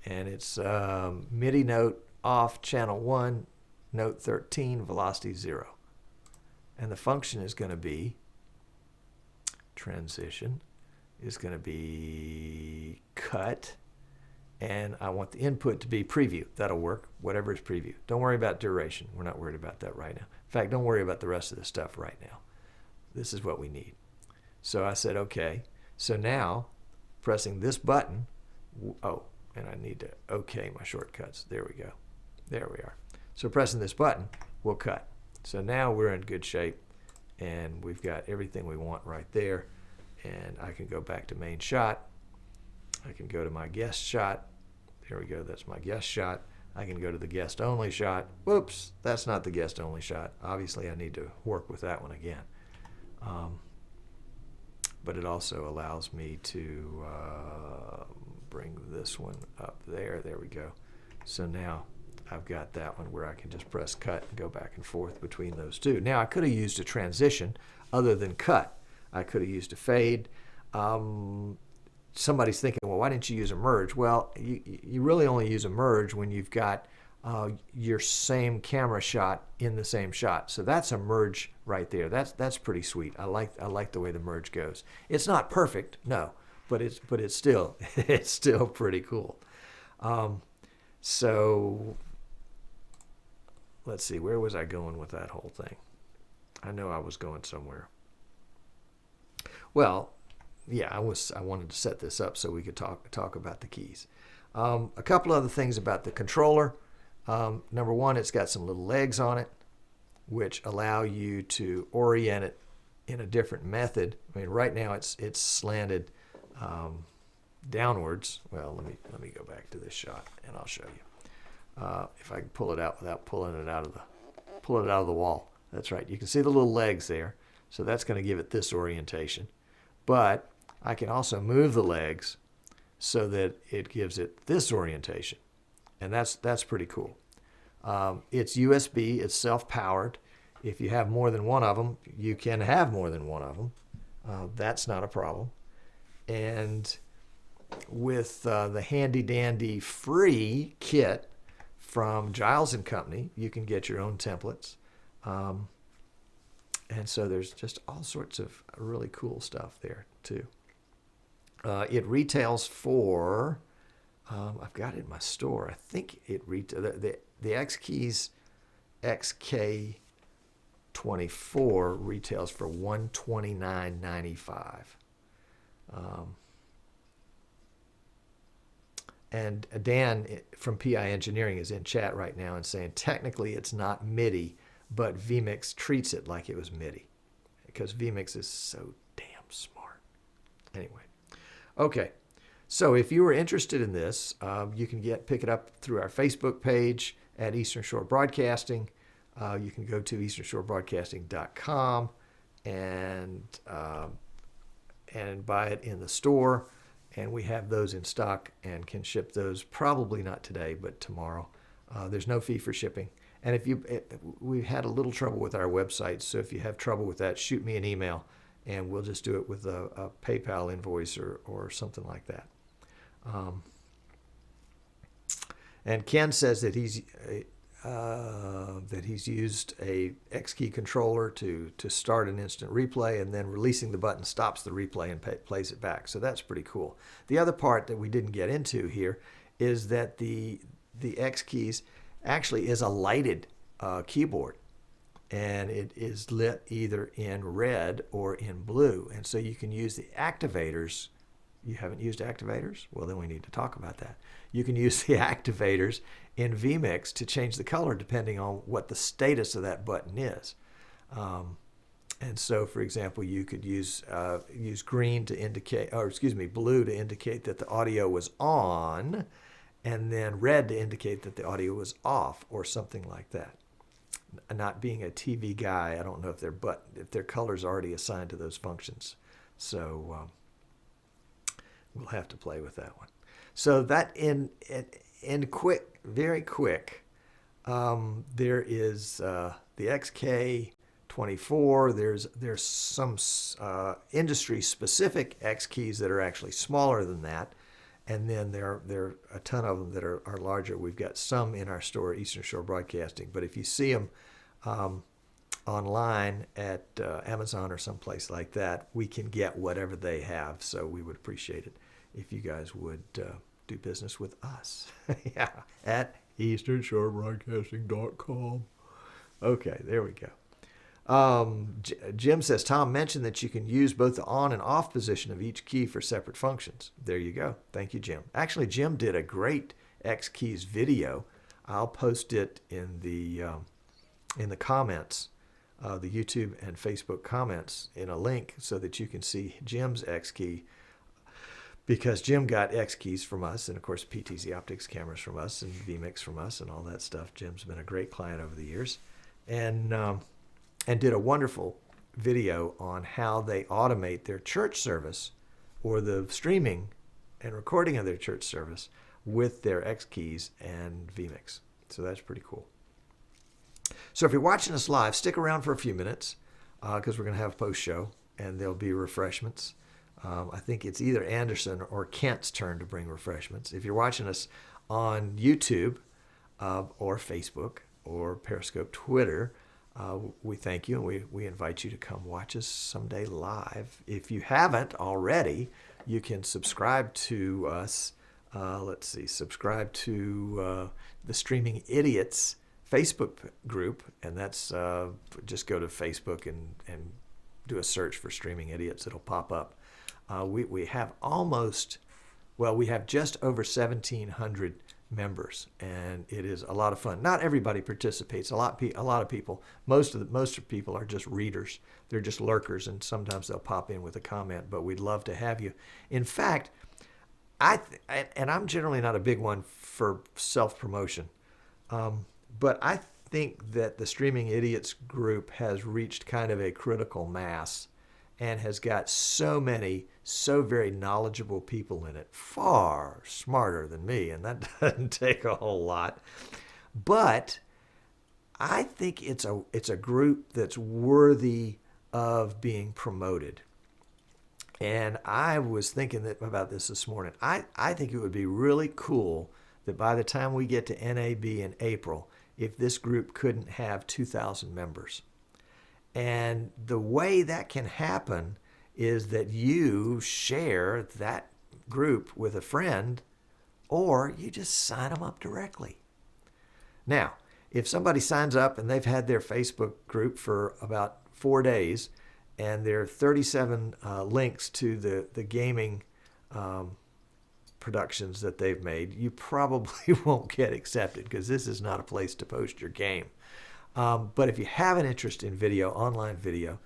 And it's MIDI note off, channel 1, note 13, velocity 0. And the function is going to be transition, is going to be cut, and I want the input to be preview. That'll work, whatever is preview. Don't worry about duration. We're not worried about that right now. In fact, don't worry about the rest of the stuff right now. This is what we need. So I said, okay. So now, pressing this button, oh, and I need to okay my shortcuts. There we go. There we are. So pressing this button will cut. So now we're in good shape, and we've got everything we want right there. And I can go back to main shot. I can go to my guest shot. There we go. That's my guest shot. I can go to the guest only shot. Whoops, that's not the guest only shot. Obviously, I need to work with that one again. But it also allows me to bring this one up there. There we go. So now I've got that one where I can just press cut and go back and forth between those two. Now I could have used a transition other than cut. I could have used a fade. Somebody's thinking, well, why didn't you use a merge? Well, you really only use a merge when you've got your same camera shot in the same shot. So that's a merge right there. That's pretty sweet. I like the way the merge goes. It's not perfect, no, but it's still it's still pretty cool. So let's see, where was I going with that whole thing? I know I was going somewhere. Well, yeah, I wanted to set this up so we could talk about the keys. A couple other things about the controller. Number one, it's got some little legs on it, which allow you to orient it in a different method. I mean, right now it's slanted downwards. Well, let me go back to this shot and I'll show you. If I can pull it out without pulling it out of the wall. That's right. You can see the little legs there. So that's going to give it this orientation. But I can also move the legs so that it gives it this orientation. And that's pretty cool. It's USB, it's self-powered. If you have more than one of them, you can have more than one of them. That's not a problem. And with the handy-dandy free kit from Giles & Company, you can get your own templates. And so there's just all sorts of really cool stuff there, too. It retails for... I've got it in my store. I think it the X Keys XK24 retails for $129.95. And Dan from PI Engineering is in chat right now and saying technically it's not MIDI, but vMix treats it like it was MIDI because vMix is so damn smart. Anyway, okay. So if you were interested in this, you can pick it up through our Facebook page at Eastern Shore Broadcasting. You can go to easternshorebroadcasting.com and buy it in the store. And we have those in stock and can ship those probably not today, but tomorrow. There's no fee for shipping. And we've had a little trouble with our website, so if you have trouble with that, shoot me an email, and we'll just do it with a PayPal invoice or something like that. And Ken says that he's used a X-Key controller to start an instant replay, and then releasing the button stops the replay and plays it back. So that's pretty cool. The other part that we didn't get into here is that the X-Keys actually is a lighted keyboard, and it is lit either in red or in blue. And so you can use the activators. You haven't used activators? Well, then we need to talk about that. You can use the activators in vMix to change the color depending on what the status of that button is. And so, for example, you could use green to indicate, or excuse me, blue to indicate that the audio was on, and then red to indicate that the audio was off, or something like that. Not being a TV guy, I don't know if their color's already assigned to those functions. So we'll have to play with that one. So that very quick, there is the XK24. There's some industry-specific X keys that are actually smaller than that, and then there are a ton of them that are larger. We've got some in our store, Eastern Shore Broadcasting, but if you see them online at Amazon or someplace like that, we can get whatever they have. So we would appreciate it if you guys would do business with us. Yeah, at easternshorebroadcasting.com. Okay, there we go. Jim says, Tom mentioned that you can use both the on and off position of each key for separate functions. There you go. Thank you, Jim. Actually, Jim did a great X keys video. I'll post it in the comments, the YouTube and Facebook comments, in a link so that you can see Jim's X key, because Jim got X keys from us, and of course PTZ optics cameras from us, and vMix from us, and all that stuff. Jim's been a great client over the years, and did a wonderful video on how they automate their church service, or the streaming and recording of their church service, with their X keys and vMix. So that's pretty cool. So if you're watching us live, stick around for a few minutes, because we're going to have a post show and there'll be refreshments. I think it's either Anderson or Kent's turn to bring refreshments. If you're watching us on YouTube or Facebook or Periscope Twitter, we thank you, and we invite you to come watch us someday live. If you haven't already, you can subscribe to us. Subscribe to the Streaming Idiots Facebook group, and that's just go to Facebook and do a search for Streaming Idiots. It'll pop up. We have we have just over 1,700 members, and it is a lot of fun. Not everybody participates. A lot of people. Most people are just readers. They're just lurkers, and sometimes they'll pop in with a comment. But we'd love to have you. In fact, I'm generally not a big one for self-promotion, but I think that the Streaming Idiots group has reached kind of a critical mass, and has got so very knowledgeable people in it, far smarter than me, and that doesn't take a whole lot. But I think it's a group that's worthy of being promoted. And I was thinking about this morning. I think it would be really cool that by the time we get to NAB in April, if this group couldn't have 2,000 members. And the way that can happen is that you share that group with a friend, or you just sign them up directly. Now, if somebody signs up and they've had their Facebook group for about 4 days, and there are 37 links to the gaming productions that they've made, you probably won't get accepted, because this is not a place to post your game. But if you have an interest in video, online video,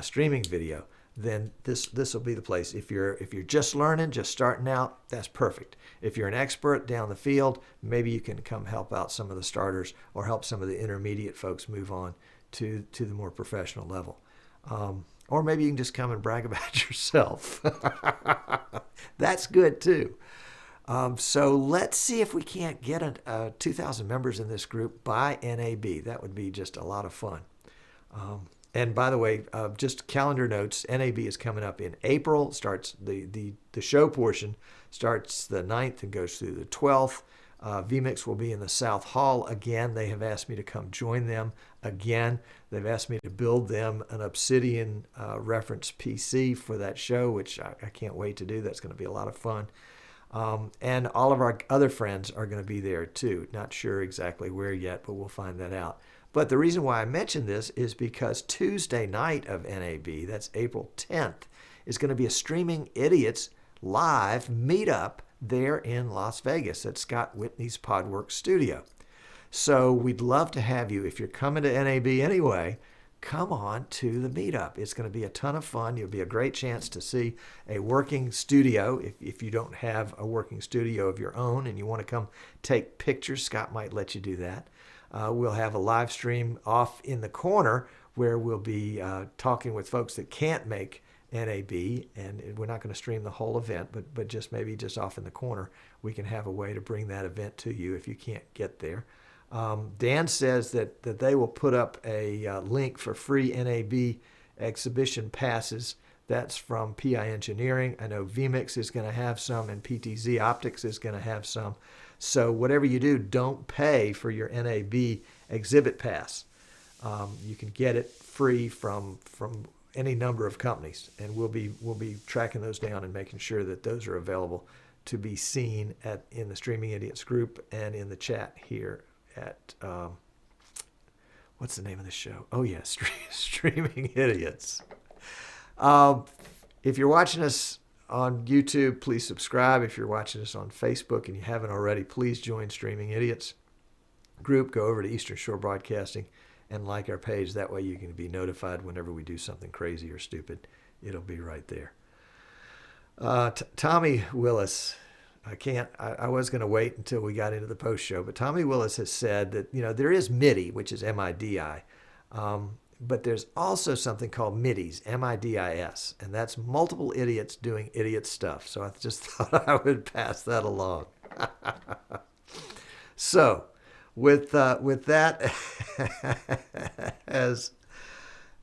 streaming video, then this will be the place. If you're just learning, just starting out, that's perfect. If you're an expert down the field, maybe you can come help out some of the starters, or help some of the intermediate folks move on to the more professional level. Or maybe you can just come and brag about yourself. That's good too. So let's see if we can't get 2,000 members in this group by NAB. That would be just a lot of fun. And by the way, just calendar notes, NAB is coming up in April. Starts the show portion starts the 9th and goes through the 12th. vMix will be in the South Hall again. They have asked me to come join them again. They've asked me to build them an Obsidian reference PC for that show, which I can't wait to do. That's going to be a lot of fun. And all of our other friends are going to be there too. Not sure exactly where yet, but we'll find that out. But the reason why I mention this is because Tuesday night of NAB, that's April 10th, is going to be a Streaming Idiots live meetup there in Las Vegas at Scott Whitney's Podworks studio. So we'd love to have you. If you're coming to NAB anyway, come on to the meetup. It's going to be a ton of fun. It'll be a great chance to see a working studio. If you don't have a working studio of your own and you want to come take pictures, Scott might let you do that. We'll have a live stream off in the corner where we'll be talking with folks that can't make NAB, and we're not going to stream the whole event, but just maybe just off in the corner, we can have a way to bring that event to you if you can't get there. Dan says that they will put up a link for free NAB exhibition passes. That's from PI Engineering. I know vMix is going to have some, and PTZ Optics is going to have some. So whatever you do, don't pay for your NAB exhibit pass. You can get it free from any number of companies, and we'll be tracking those down and making sure that those are available to be seen in the Streaming Idiots group and in the chat here at, what's the name of the show? Oh, yeah, Streaming Idiots. If you're watching us on YouTube, please subscribe. If you're watching us on Facebook and you haven't already, please join Streaming Idiots group. Go over to Eastern Shore Broadcasting and like our page. That way you can be notified whenever we do something crazy or stupid. It'll be right there. Tommy Willis, I was going to wait until we got into the post show, but Tommy Willis has said that, there is MIDI, which is MIDI, but there's also something called MIDIs, MIDIS, and that's multiple idiots doing idiot stuff. So I just thought I would pass that along. So with that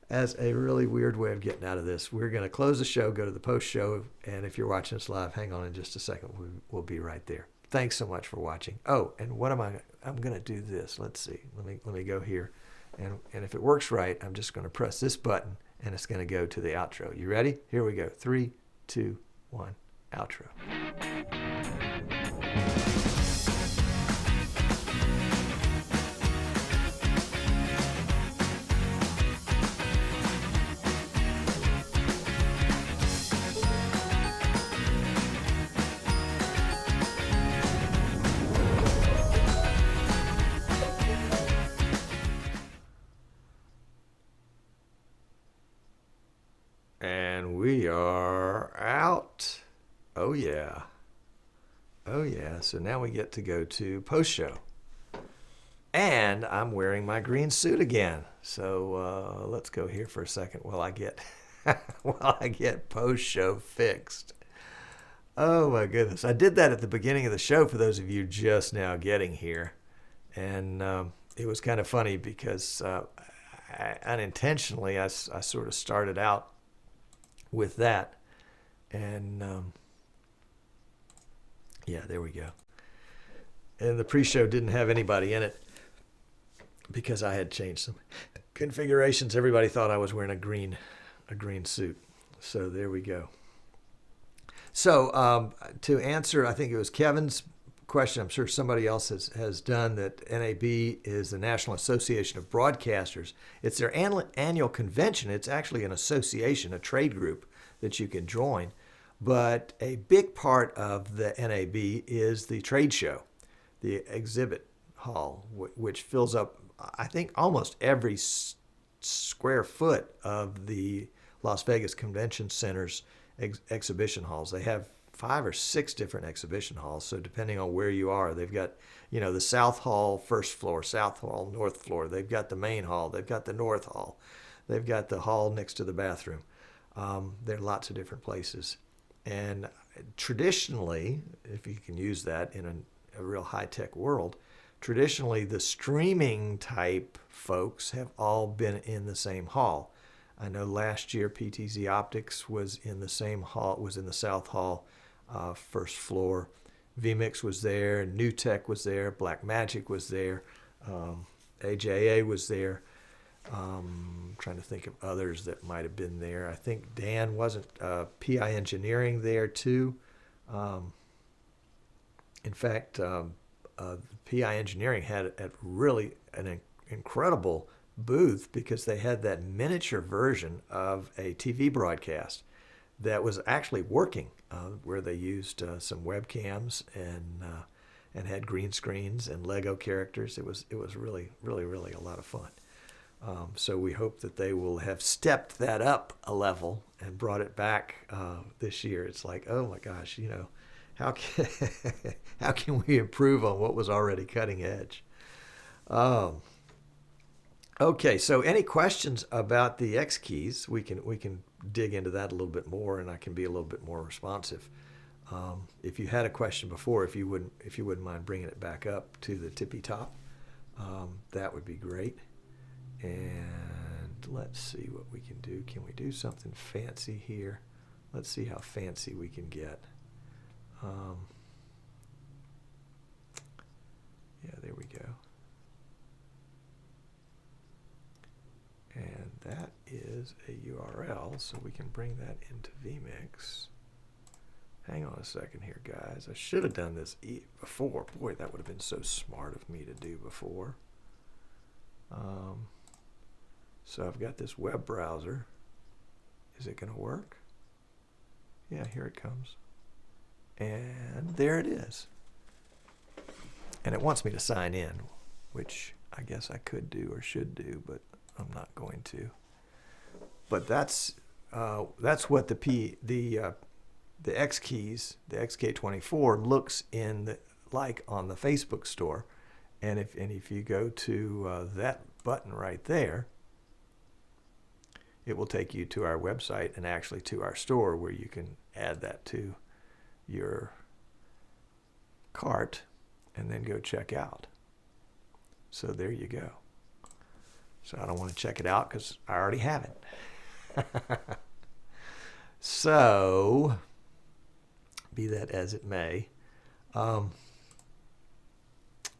as a really weird way of getting out of this, we're going to close the show, go to the post show, and if you're watching us live, hang on in just a second. We'll be right there. Thanks so much for watching. Oh, and what I'm going to do this. Let's see. Let me go here, and if it works right, I'm just going to press this button, and it's going to go to the outro. You ready? Here we go. 3, 2, 1, outro. And we are out. Oh, yeah. Oh, yeah. So now we get to go to post-show. And I'm wearing my green suit again. So let's go here for a second while I get post-show fixed. Oh, my goodness. I did that at the beginning of the show for those of you just now getting here. And it was kind of funny because unintentionally I sort of started out with that, and yeah, there we go. And the pre-show didn't have anybody in it because I had changed some configurations. Everybody thought I was wearing a green suit, so there we go. So to answer, I think it was Kevin's question, I'm sure somebody else has done, that NAB is the National Association of Broadcasters. It's their annual convention. It's actually an association, a trade group that you can join. But a big part of the NAB is the trade show, the exhibit hall, which fills up, I think, almost every square foot of the Las Vegas Convention Center's exhibition halls. They have 5 or 6 different exhibition halls. So depending on where you are, they've got, the South Hall, first floor, South Hall, North floor. They've got the main hall. They've got the North Hall. They've got the hall next to the bathroom. There are lots of different places. And traditionally, if you can use that in a real high-tech world, traditionally the streaming type folks have all been in the same hall. I know last year PTZ Optics was in the same hall, was in the South Hall, first floor. vMix was there, New Tech was there, Black Magic was there, AJA was there. Trying to think of others that might have been there. I think Dan wasn't, PI Engineering there too. In fact, PI Engineering had really an incredible booth because they had that miniature version of a TV broadcast that was actually working, where they used some webcams and had green screens and Lego characters. It was really a lot of fun. So we hope that they will have stepped that up a level and brought it back this year. It's like, oh my gosh, how can we improve on what was already cutting edge? Okay, so any questions about the X keys? We can dig into that a little bit more, and I can be a little bit more responsive. If you had a question before, if you wouldn't mind bringing it back up to the tippy top, that would be great. And let's see what we can do. Can we do something fancy here? Let's see how fancy we can get. Yeah, there we go. And that is a URL, so we can bring that into vMix. Hang on a second here, guys. I should have done this before. Boy, that would have been so smart of me to do before. So I've got this web browser. Is it going to work? Yeah, here it comes. And there it is. And it wants me to sign in, which I guess I could do or should do, but I'm not going to. But that's what the X keys, the XK24 looks like on the Facebook store. And if you go to that button right there, it will take you to our website and actually to our store where you can add that to your cart and then go check out. So there you go. So I don't want to check it out because I already have it. So, be that as it may,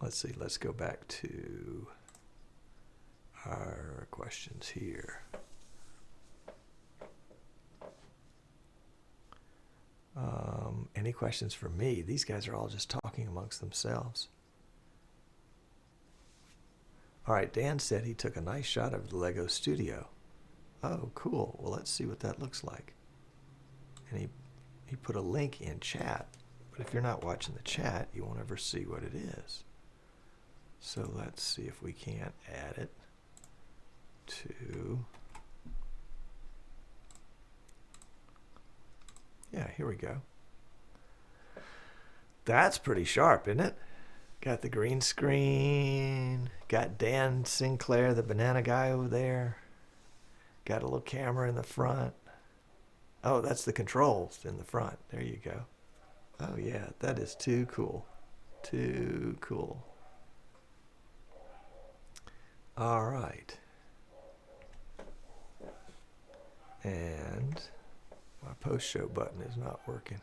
let's see, let's go back to our questions here. Any questions for me? These guys are all just talking amongst themselves. All right, Dan said he took a nice shot of the Lego Studio. Oh, cool. Well, let's see what that looks like. And he put a link in chat. But if you're not watching the chat, you won't ever see what it is. So let's see if we can't add it to... Yeah, here we go. That's pretty sharp, isn't it? Got the green screen. Got Dan Sinclair, the banana guy over there. Got a little camera in the front. Oh, that's the controls in the front. There you go. Oh, yeah, that is too cool. Too cool. All right. And my post-show button is not working.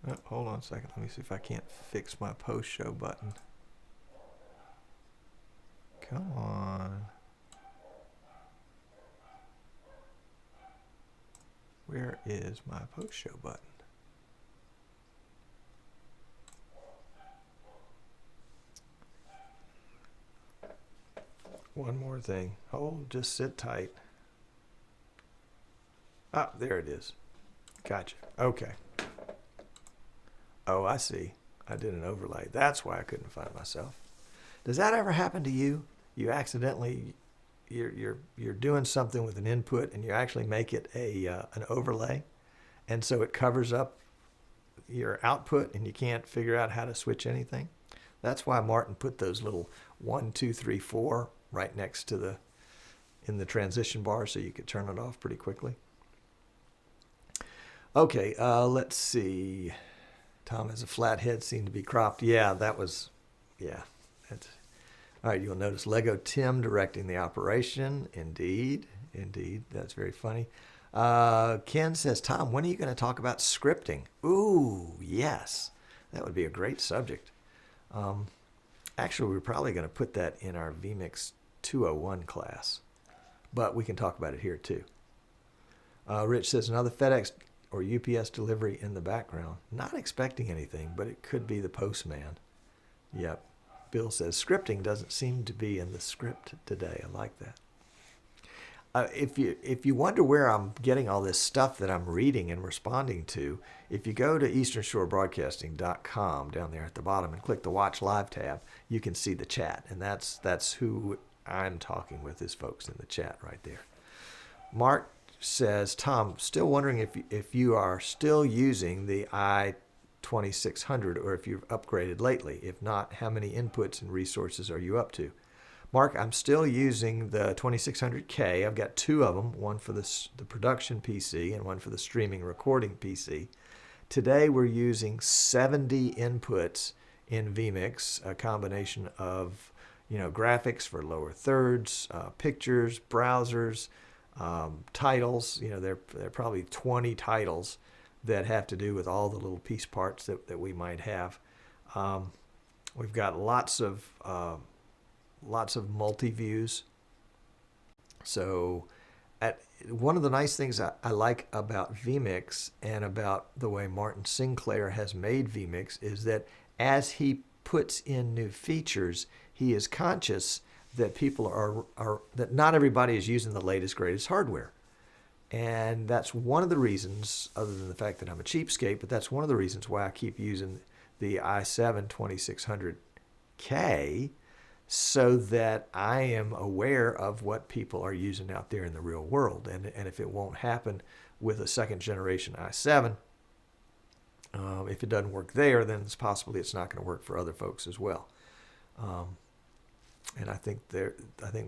Oh, hold on a second. Let me see if I can't fix my post-show button. Come on. Where is my post-show button? One more thing. Hold, just sit tight. Ah, there it is. Gotcha. Okay. Oh, I see. I did an overlay. That's why I couldn't find myself. Does that ever happen to you? You accidentally, you're doing something with an input and you actually make it an overlay, and so it covers up your output and you can't figure out how to switch anything. That's why Martin put those little 1, 2, 3, 4 right next to in the transition bar so you could turn it off pretty quickly. Okay, let's see. Tom has a flat head, seemed to be cropped. Yeah, that was, yeah. All right, you'll notice Lego Tim directing the operation. Indeed, indeed. That's very funny. Ken says, Tom, when are you going to talk about scripting? Ooh, yes. That would be a great subject. Actually, we're probably going to put that in our vMix 201 class. But we can talk about it here, too. Rich says, another FedEx or UPS delivery in the background. Not expecting anything, but it could be the postman. Yep. Bill says, scripting doesn't seem to be in the script today. I like that. If you wonder where I'm getting all this stuff that I'm reading and responding to, if you go to easternshorebroadcasting.com down there at the bottom and click the Watch Live tab, you can see the chat. And that's who I'm talking with, is folks in the chat right there. Mark says, Tom, still wondering if you are still using the i2600 or if you've upgraded lately. If not, how many inputs and resources are you up to? Mark, I'm still using the 2600K. I've got two of them, one for the production PC and one for the streaming recording PC. Today we're using 70 inputs in vMix, a combination of graphics for lower thirds, pictures, browsers, titles. There are probably 20 titles that have to do with all the little piece parts that we might have. We've got lots of multi-views. So one of the nice things I like about vMix and about the way Martin Sinclair has made vMix is that as he puts in new features, he is conscious that people are that not everybody is using the latest, greatest hardware. And that's one of the reasons, other than the fact that I'm a cheapskate, but that's one of the reasons why I keep using the i7 2600K, so that I am aware of what people are using out there in the real world. And if it won't happen with a second generation i7, if it doesn't work there, then it's possibly it's not going to work for other folks as well. And I think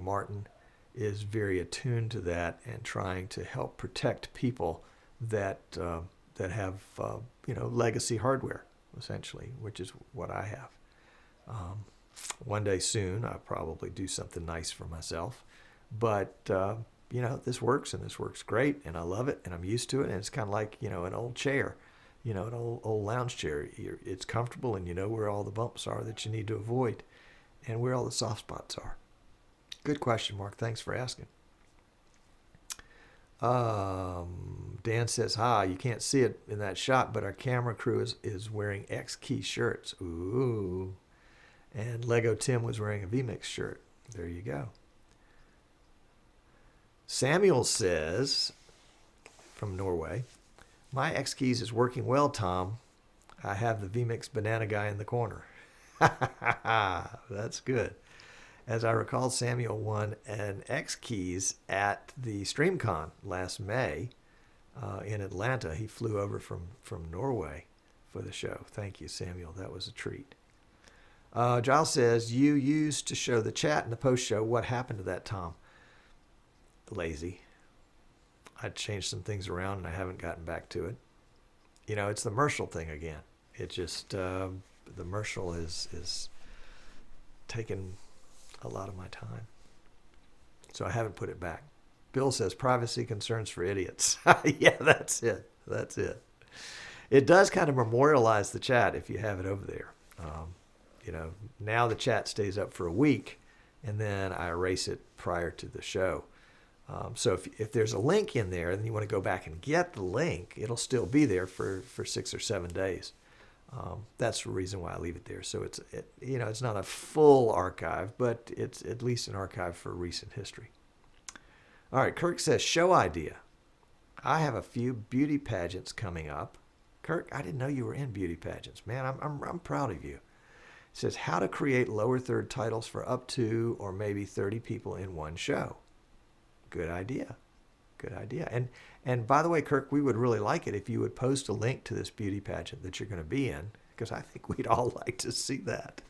Martin is very attuned to that and trying to help protect people that have legacy hardware, essentially, which is what I have. One day soon, I'll probably do something nice for myself. But, this works, and this works great, and I love it, and I'm used to it. And it's kind of like, an old chair, an old lounge chair. It's comfortable, and you know where all the bumps are that you need to avoid and where all the soft spots are. Good question, Mark. Thanks for asking. Dan says, hi, you can't see it in that shot, but our camera crew is wearing X Key shirts. Ooh. And Lego Tim was wearing a vMix shirt. There you go. Samuel says, from Norway, my X Keys is working well, Tom. I have the vMix banana guy in the corner. That's good. As I recall, Samuel won an X Keys at the StreamCon last May in Atlanta. He flew over from Norway for the show. Thank you, Samuel. That was a treat. Giles says, you used to show the chat in the post-show. What happened to that, Tom? Lazy. I changed some things around, and I haven't gotten back to it. It's the Marshall thing again. It just, the Marshall is taken a lot of my time. So I haven't put it back. Bill says, privacy concerns for idiots. Yeah, that's it. That's it. It does kind of memorialize the chat if you have it over there. Now the chat stays up for a week, and then I erase it prior to the show. So if there's a link in there and you want to go back and get the link, it'll still be there for 6 or 7 days. That's the reason why I leave it there. So it's not a full archive, but it's at least an archive for recent history. All right, Kirk says, show idea. I have a few beauty pageants coming up. Kirk, I didn't know you were in beauty pageants. Man, I'm proud of you. It says, how to create lower third titles for up to or maybe 30 people in one show. Good idea. Good idea. And by the way, Kirk, we would really like it if you would post a link to this beauty pageant that you're going to be in, because I think we'd all like to see that.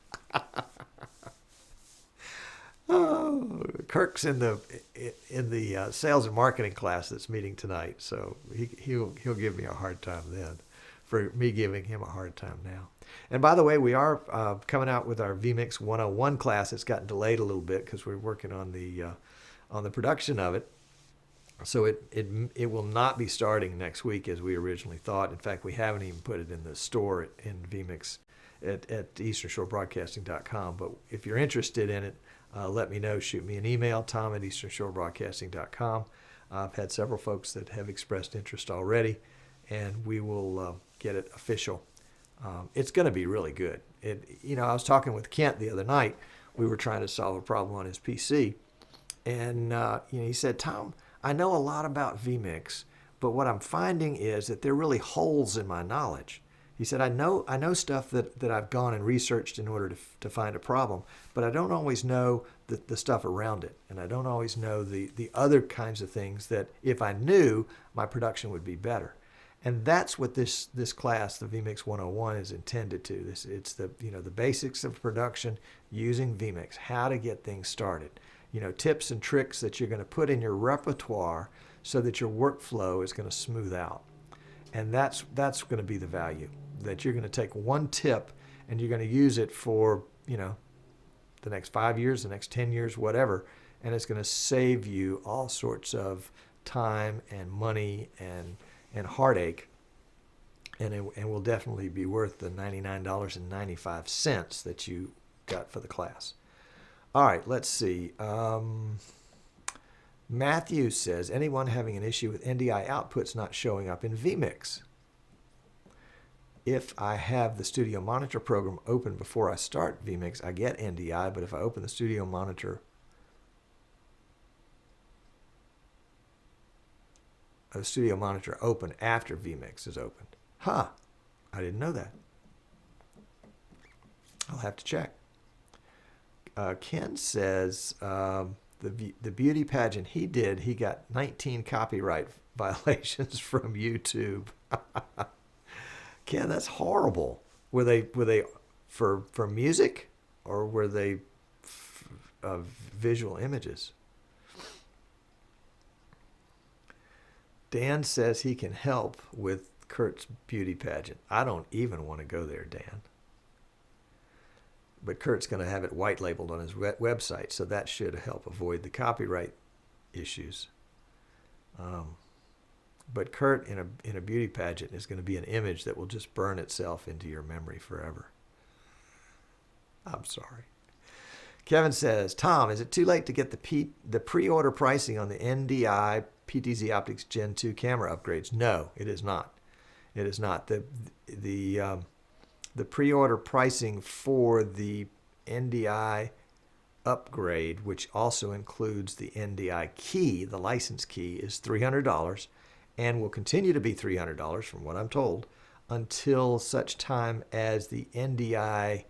Oh, Kirk's in the sales and marketing class that's meeting tonight, so he'll give me a hard time then for me giving him a hard time now. And by the way, we are coming out with our vMix 101 class. It's gotten delayed a little bit because we're working on the production of it. So it will not be starting next week as we originally thought. In fact, we haven't even put it in the store in vMix at easternshorebroadcasting.com. But if you're interested in it, let me know. Shoot me an email, tom@easternshorebroadcasting.com. I've had several folks that have expressed interest already, and we will get it official. It's going to be really good. I was talking with Kent the other night. We were trying to solve a problem on his PC, and he said, Tom, I know a lot about vMix, but what I'm finding is that there are really holes in my knowledge. He said, I know stuff that I've gone and researched in order to find a problem, but I don't always know the stuff around it, and I don't always know the other kinds of things that if I knew, my production would be better. And that's what this class, the vMix 101, is intended to. It's the basics of production using vMix, how to get things started. Tips and tricks that you're going to put in your repertoire so that your workflow is going to smooth out. And that's going to be the value, that you're going to take one tip and you're going to use it for, the next 5 years, the next 10 years, whatever, and it's going to save you all sorts of time and money and heartache, and will definitely be worth the $99.95 that you got for the class. All right, let's see. Matthew says, anyone having an issue with NDI outputs not showing up in vMix? If I have the Studio Monitor program open before I start vMix, I get NDI, but if I open the Studio Monitor open after vMix is opened. Huh, I didn't know that. I'll have to check. Ken says the beauty pageant he did, he got 19 copyright violations from YouTube. Ken, that's horrible. Were they for music, or were they visual images? Dan says he can help with Kurt's beauty pageant. I don't even want to go there, Dan. But Kurt's going to have it white labeled on his website, so that should help avoid the copyright issues. But Kurt in a beauty pageant is going to be an image that will just burn itself into your memory forever. I'm sorry. Kevin says, Tom, is it too late to get the pre-order pricing on the NDI PTZ Optics Gen 2 camera upgrades? No, it is not. It is not. The pre-order pricing for the NDI upgrade, which also includes the NDI key, the license key, is $300 and will continue to be $300 from what I'm told until such time as the NDI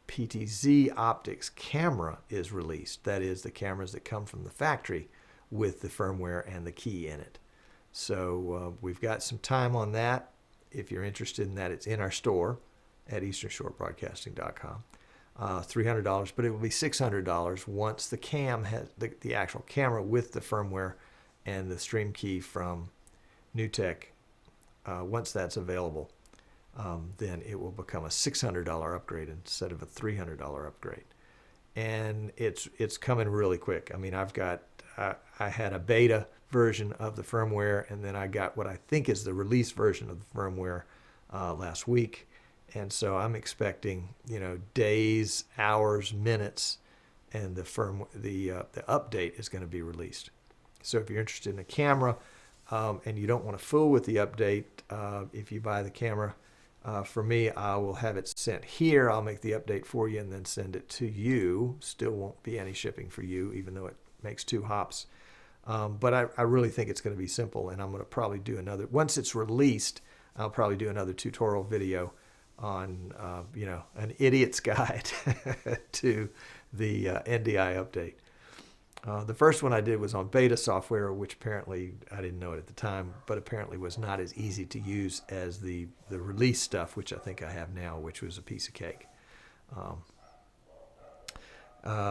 PTZ Optics camera is released. That is, the cameras that come from the factory with the firmware and the key in it. So we've got some time on that. If you're interested in that, it's in our store at easternshorебroadcasting.com. $300, but it will be $600 once the cam has the actual camera with the firmware and the stream key from NewTek. Once that's available, then it will become a $600 upgrade instead of a $300 upgrade. And it's coming really quick. I mean, I had a beta version of the firmware, and then I got what I think is the release version of the firmware last week. And so I'm expecting, days, hours, minutes, and the update is going to be released. So if you're interested in a camera and you don't want to fool with the update, if you buy the camera for me, I will have it sent here. I'll make the update for you and then send it to you. Still won't be any shipping for you, even though it makes 2 hops. But I really think it's going to be simple, and I'm going to probably do another. Once it's released, I'll probably do another tutorial video on an idiot's guide to the NDI update. The first one I did was on beta software, which apparently, I didn't know it at the time, but apparently was not as easy to use as the release stuff, which I think I have now, which was a piece of cake.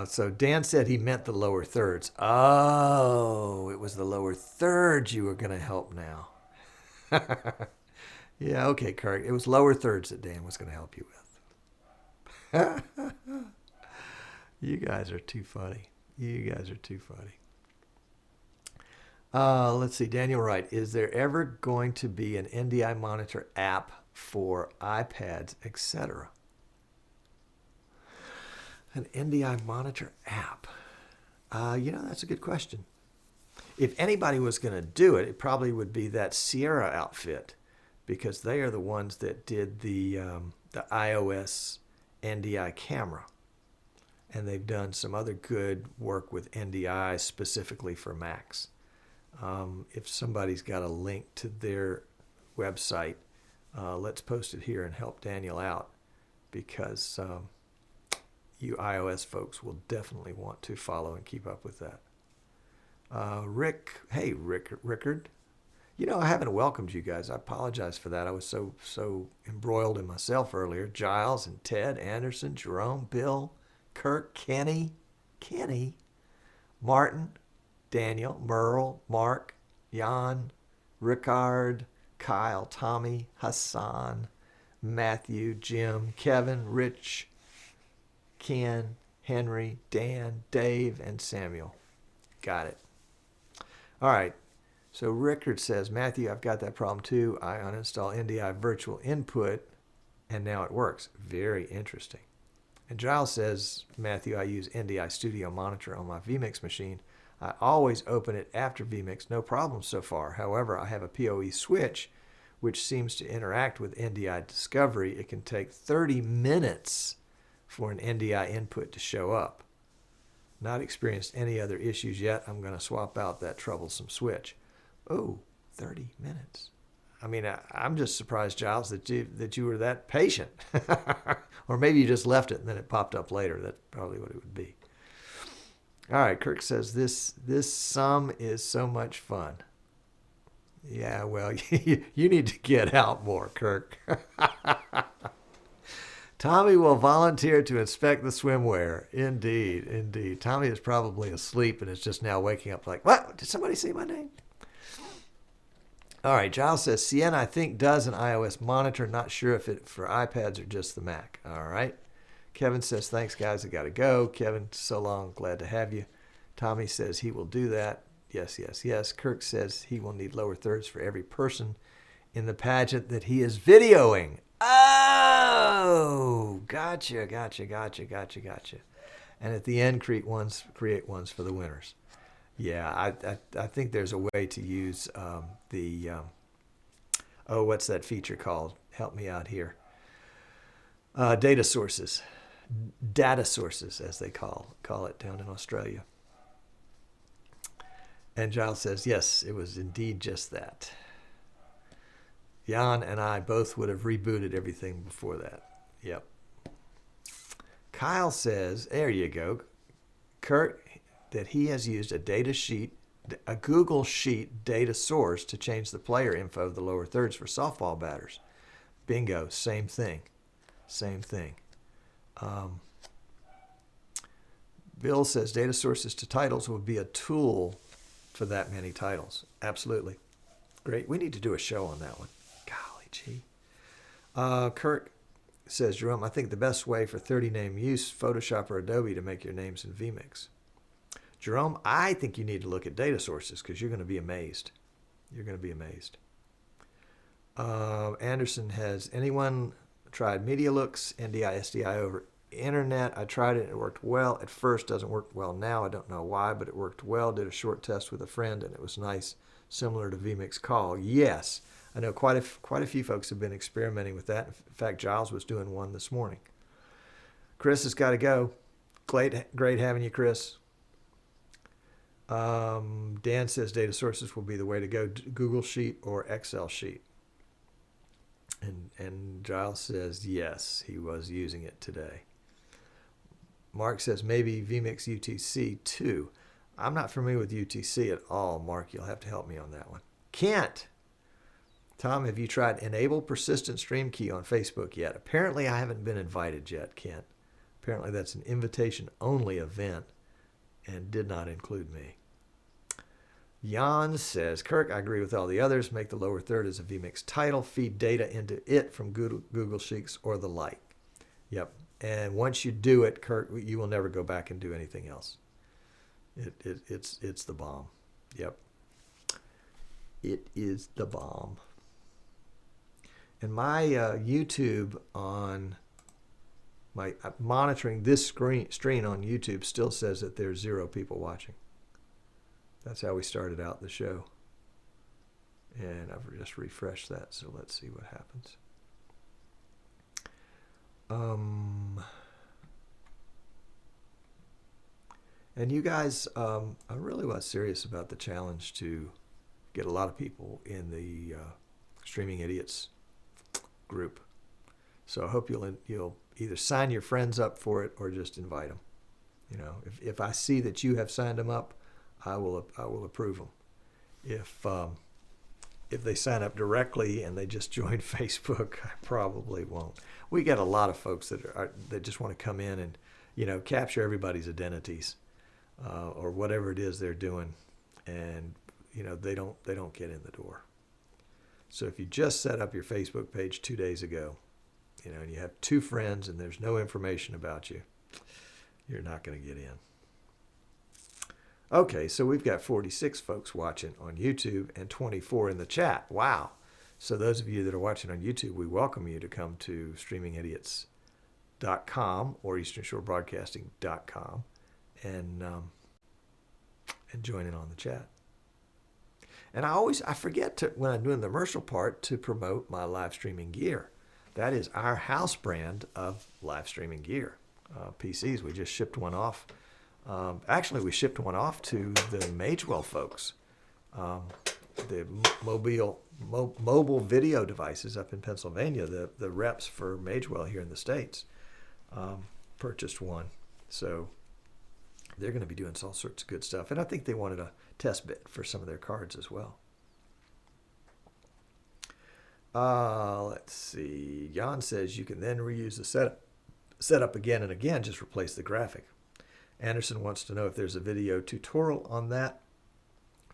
So Dan said he meant the lower thirds. Oh, it was the lower thirds you were going to help now. Yeah, okay, Kurt. It was lower thirds that Dan was going to help you with. You guys are too funny. You guys are too funny. Let's see. Daniel Wright, is there ever going to be an NDI monitor app for iPads, etc.? An NDI monitor app? That's a good question. If anybody was going to do it, it probably would be that Sierra outfit, because they are the ones that did the iOS NDI camera. And they've done some other good work with NDI specifically for Macs. If somebody's got a link to their website, let's post it here and help Daniel out, because you iOS folks will definitely want to follow and keep up with that. Rickard. I haven't welcomed you guys. I apologize for that. I was so embroiled in myself earlier. Giles and Ted, Anderson, Jerome, Bill, Kirk, Kenny, Martin, Daniel, Merle, Mark, Jan, Rickard, Kyle, Tommy, Hassan, Matthew, Jim, Kevin, Rich, Ken, Henry, Dan, Dave, and Samuel. Got it. All right. So Rickard says, Matthew, I've got that problem too. I uninstall NDI virtual input and now it works. Very interesting. And Giles says, Matthew, I use NDI Studio Monitor on my vMix machine. I always open it after vMix, no problem so far. However, I have a PoE switch which seems to interact with NDI discovery. It can take 30 minutes for an NDI input to show up. Not experienced any other issues yet. I'm going to swap out that troublesome switch. Oh, 30 minutes. I mean, I'm just surprised, Giles, that you were that patient. Or maybe you just left it and then it popped up later. That's probably what it would be. All right, Kirk says, this sum is so much fun. Yeah, well, you need to get out more, Kirk. Tommy will volunteer to inspect the swimwear. Indeed, indeed. Tommy is probably asleep and is just now waking up like, what? Did somebody say my name? All right, Giles says, Sienna, I think, does an iOS monitor. Not sure if it for iPads or just the Mac. All right. Kevin says, thanks, guys. I got to go. Kevin, so long. Glad to have you. Tommy says he will do that. Yes, yes, yes. Kirk says he will need lower thirds for every person in the pageant that he is videoing. Oh, gotcha. And at the end, create ones for the winners. Yeah, I think there's a way to use what's that feature called? Help me out here. Data sources, as they call it down in Australia. And Giles says, yes, it was indeed just that. Jan and I both would have rebooted everything before that. Yep. Kyle says, there you go, Kurt, that he has used a Google Sheet data source to change the player info of the lower thirds for softball batters. Bingo, same thing. Bill says data sources to titles will be a tool for that many titles. Absolutely. Great. We need to do a show on that one. Golly gee. Kurt says, Jerome, I think the best way for 30 name use, Photoshop or Adobe to make your names in vMix. Jerome, I think you need to look at data sources because you're going to be amazed. Anderson, has anyone tried MediaLooks, NDI, SDI over internet? I tried it and it worked well. At first, doesn't work well now. I don't know why, but it worked well. Did a short test with a friend and it was nice, similar to vMix Call. Yes, I know quite a few folks have been experimenting with that. In fact, Giles was doing one this morning. Chris has got to go. Great having you, Chris. Dan says data sources will be the way to go, Google Sheet or Excel Sheet. And Giles says yes, he was using it today. Mark says maybe vMix UTC too. I'm not familiar with UTC at all, Mark. You'll have to help me on that one. Kent. Tom, have you tried Enable Persistent Stream Key on Facebook yet? Apparently I haven't been invited yet, Kent. Apparently that's an invitation-only event and did not include me. Jan says, Kirk, I agree with all the others. Make the lower third as a vMix title. Feed data into it from Google Sheets or the like. Yep. And once you do it, Kirk, you will never go back and do anything else. It's the bomb. Yep. It is the bomb. And my YouTube on my monitoring this screen on YouTube still says that there's 0 people watching. That's how we started out the show. And I've just refreshed that, so let's see what happens. And you guys, I really was serious about the challenge to get a lot of people in the Streaming Idiots group. So I hope you'll either sign your friends up for it or just invite them. You know, if I see that you have signed them up, I will approve them. If they sign up directly and they just join Facebook, I probably won't. We get a lot of folks that just want to come in and, you know, capture everybody's identities or whatever it is they're doing, and you know they don't get in the door. So if you just set up your Facebook page 2 days ago, you know, and you have 2 friends and there's no information about you, you're not going to get in. Okay, so we've got 46 folks watching on YouTube and 24 in the chat. Wow. So those of you that are watching on YouTube, we welcome you to come to streamingidiots.com or easternshorebroadcasting.com and and join in on the chat. And I forget to, when I'm doing the commercial part, to promote my live streaming gear. That is our house brand of live streaming gear. PCs, we just shipped one off. Actually, we shipped one off to the Magewell folks. The mobile video devices up in Pennsylvania, the reps for Magewell here in the States purchased one. So they're going to be doing all sorts of good stuff. And I think they wanted a test bit for some of their cards as well. Let's see. Jan says you can then reuse the setup again and again, just replace the graphic. Anderson wants to know if there's a video tutorial on that.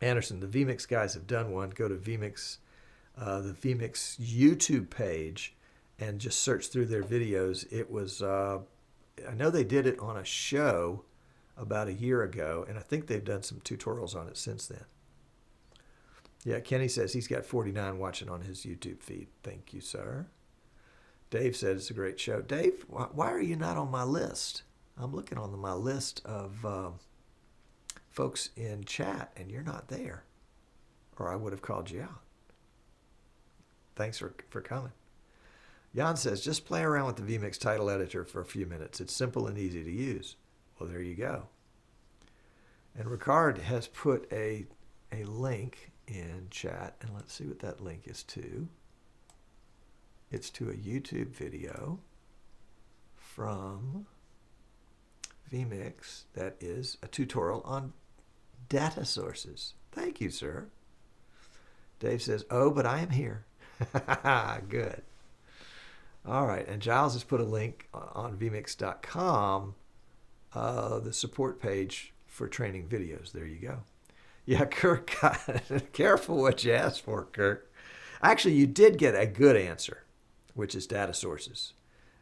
Anderson, the vMix guys have done one. Go to vMix, the vMix YouTube page, and just search through their videos. It was, I know they did it on a show about a year ago, and I think they've done some tutorials on it since then. Yeah, Kenny says he's got 49 watching on his YouTube feed. Thank you, sir. Dave said it's a great show. Dave, why are you not on my list? I'm looking on my list of folks in chat, and you're not there, or I would have called you out. Thanks for coming. Jan says, just play around with the vMix title editor for a few minutes. It's simple and easy to use. Well, there you go. And Ricard has put a link in chat, and let's see what that link is to. It's to a YouTube video from vMix that is a tutorial on data sources. Thank you, sir. Dave says, oh, but I am here. Good. All right, and Giles has put a link on vmix.com, the support page for training videos. There you go. Yeah, Kirk, careful what you ask for, Kirk. Actually, you did get a good answer, which is data sources.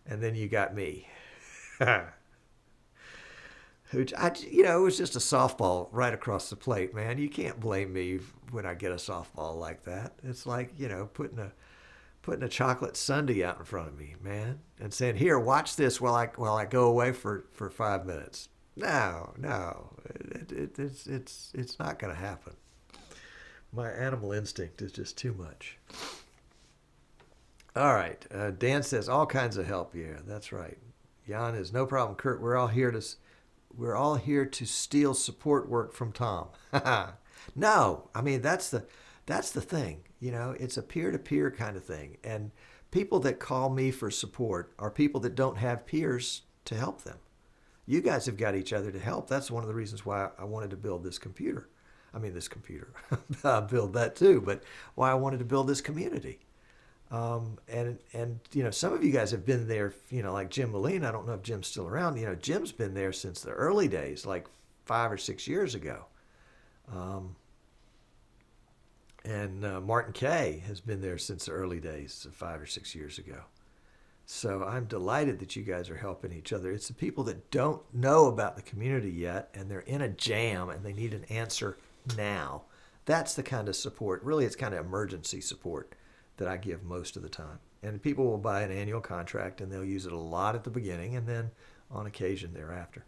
And then you got me. Which, it was just a softball right across the plate, man. You can't blame me when I get a softball like that. It's like, putting a chocolate sundae out in front of me, man, and saying, here, watch this while I go away for 5 minutes. No, it's not going to happen. My animal instinct is just too much. All right. Dan says all kinds of help. Yeah, that's right. Jan is no problem, Kurt. We're all here to steal support work from Tom. No, I mean that's the thing. It's a peer-to-peer kind of thing, and people that call me for support are people that don't have peers to help them. You guys have got each other to help. That's one of the reasons why I wanted to build this computer. Build that too, but why I wanted to build this community. And some of you guys have been there, like Jim Moline. I don't know if Jim's still around. Jim's been there since the early days, like 5 or 6 years ago. And Martin Kay has been there since the early days, 5 or 6 years ago. So I'm delighted that you guys are helping each other. It's the people that don't know about the community yet, and they're in a jam, and they need an answer now. That's the kind of support. Really, it's kind of emergency support that I give most of the time. And people will buy an annual contract, and they'll use it a lot at the beginning, and then on occasion thereafter.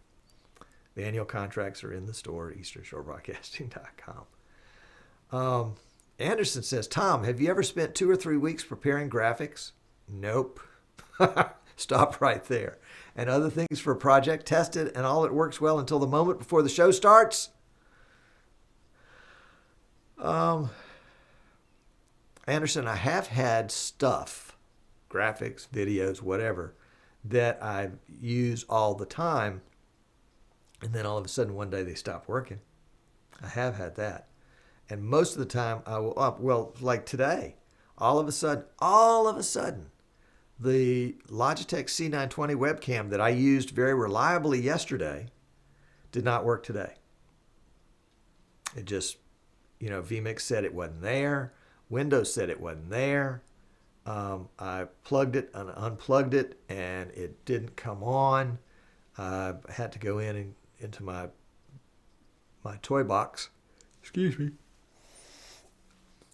The annual contracts are in the store at easternshorebroadcasting.com. Anderson says, Tom, have you ever spent 2 or 3 weeks preparing graphics? Nope. Stop right there. And other things for a project, tested, and all it works well until the moment before the show starts? Anderson, I have had stuff, graphics, videos, whatever, that I use all the time, and then all of a sudden one day they stop working. I have had that. And most of the time I will, like today, all of a sudden, the Logitech C920 webcam that I used very reliably yesterday did not work today. It just, vMix said it wasn't there. Windows said it wasn't there. I plugged it and unplugged it, and it didn't come on. I had to go into my toy box, excuse me,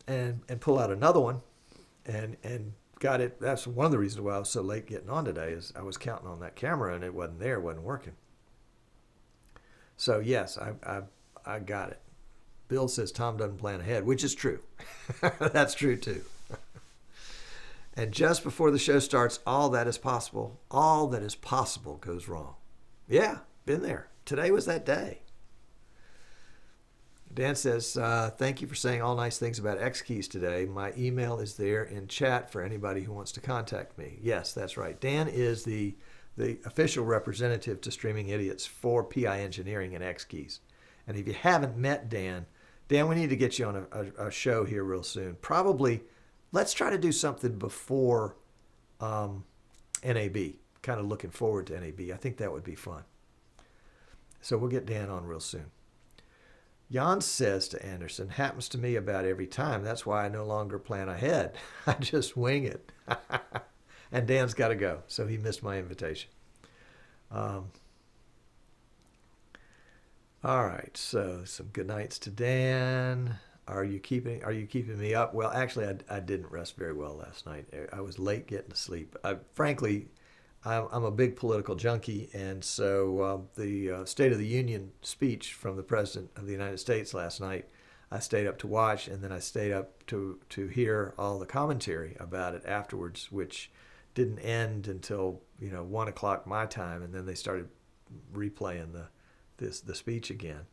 and pull out another one, and got it. That's one of the reasons why I was so late getting on today, is I was counting on that camera, and it wasn't there, it wasn't working. So yes, I got it. Bill says Tom doesn't plan ahead, which is true. That's true too. And just before the show starts, all that is possible goes wrong. Yeah, been there. Today was that day. Dan says, thank you for saying all nice things about X Keys today. My email is there in chat for anybody who wants to contact me. Yes, that's right. Dan is the official representative to Streaming Idiots for PI Engineering and X Keys. And if you haven't met Dan, we need to get you on a show here real soon. Probably, let's try to do something before NAB. Kind of looking forward to NAB. I think that would be fun. So we'll get Dan on real soon. Jan says to Anderson, happens to me about every time. That's why I no longer plan ahead. I just wing it. And Dan's got to go, so he missed my invitation. All right, so some good nights to Dan. Are you keeping me up? Well, actually, I didn't rest very well last night. I was late getting to sleep. Frankly, I'm a big political junkie, and so the State of the Union speech from the President of the United States last night, I stayed up to watch, and then I stayed up to hear all the commentary about it afterwards, which didn't end until 1 o'clock my time, and then they started replaying the speech again.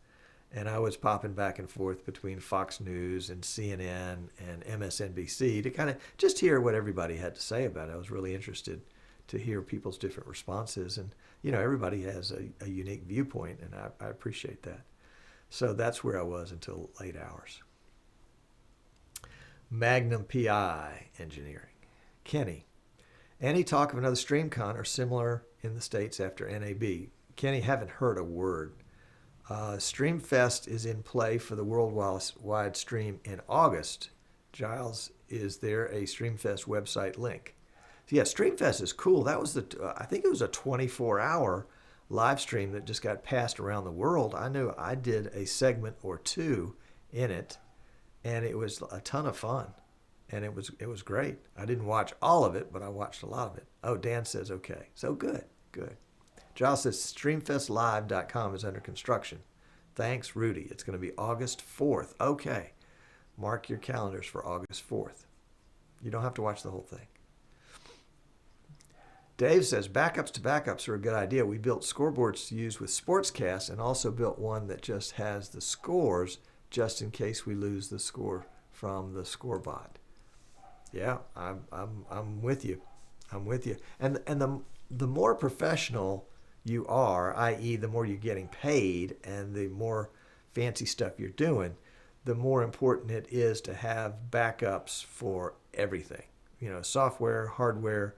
And I was popping back and forth between Fox News and CNN and MSNBC to kind of just hear what everybody had to say about it. I was really interested to hear people's different responses. And, everybody has a unique viewpoint, and I appreciate that. So that's where I was until late hours. Magnum PI Engineering. Kenny, any talk of another StreamCon or similar in the States after NAB? Kenny, haven't heard a word. Streamfest is in play for the worldwide stream in August. Giles, is there a Streamfest website link? So yeah, Streamfest is cool. That was I think it was a 24-hour live stream that just got passed around the world. I know I did a segment or two in it, and it was a ton of fun, and it was great. I didn't watch all of it, but I watched a lot of it. Oh, Dan says okay. So good. Giles says streamfestlive.com is under construction. Thanks, Rudy. It's going to be August 4th. Okay. Mark your calendars for August 4th. You don't have to watch the whole thing. Dave says backups to backups are a good idea. We built scoreboards to use with Sportscast and also built one that just has the scores just in case we lose the score from the scorebot. Yeah, I'm with you. And the more professional you are, i.e. the more you're getting paid and the more fancy stuff you're doing, the more important it is to have backups for everything. Software, hardware,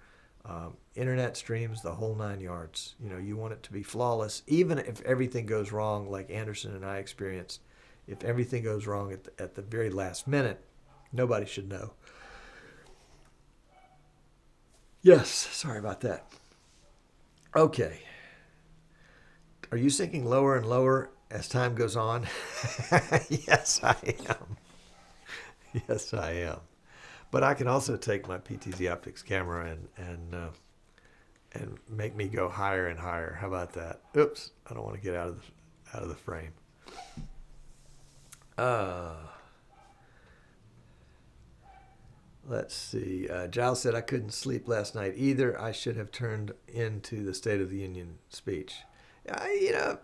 internet streams, the whole 9 yards. You want it to be flawless. Even if everything goes wrong, like Anderson and I experienced, if everything goes wrong at the very last minute, nobody should know. Yes, sorry about that. Okay. Are you sinking lower and lower as time goes on? Yes, I am. Yes, I am. But I can also take my PTZ Optics camera and make me go higher and higher. How about that? Oops, I don't want to get out of the frame. Let's see. Giles said I couldn't sleep last night either. I should have turned into the State of the Union speech.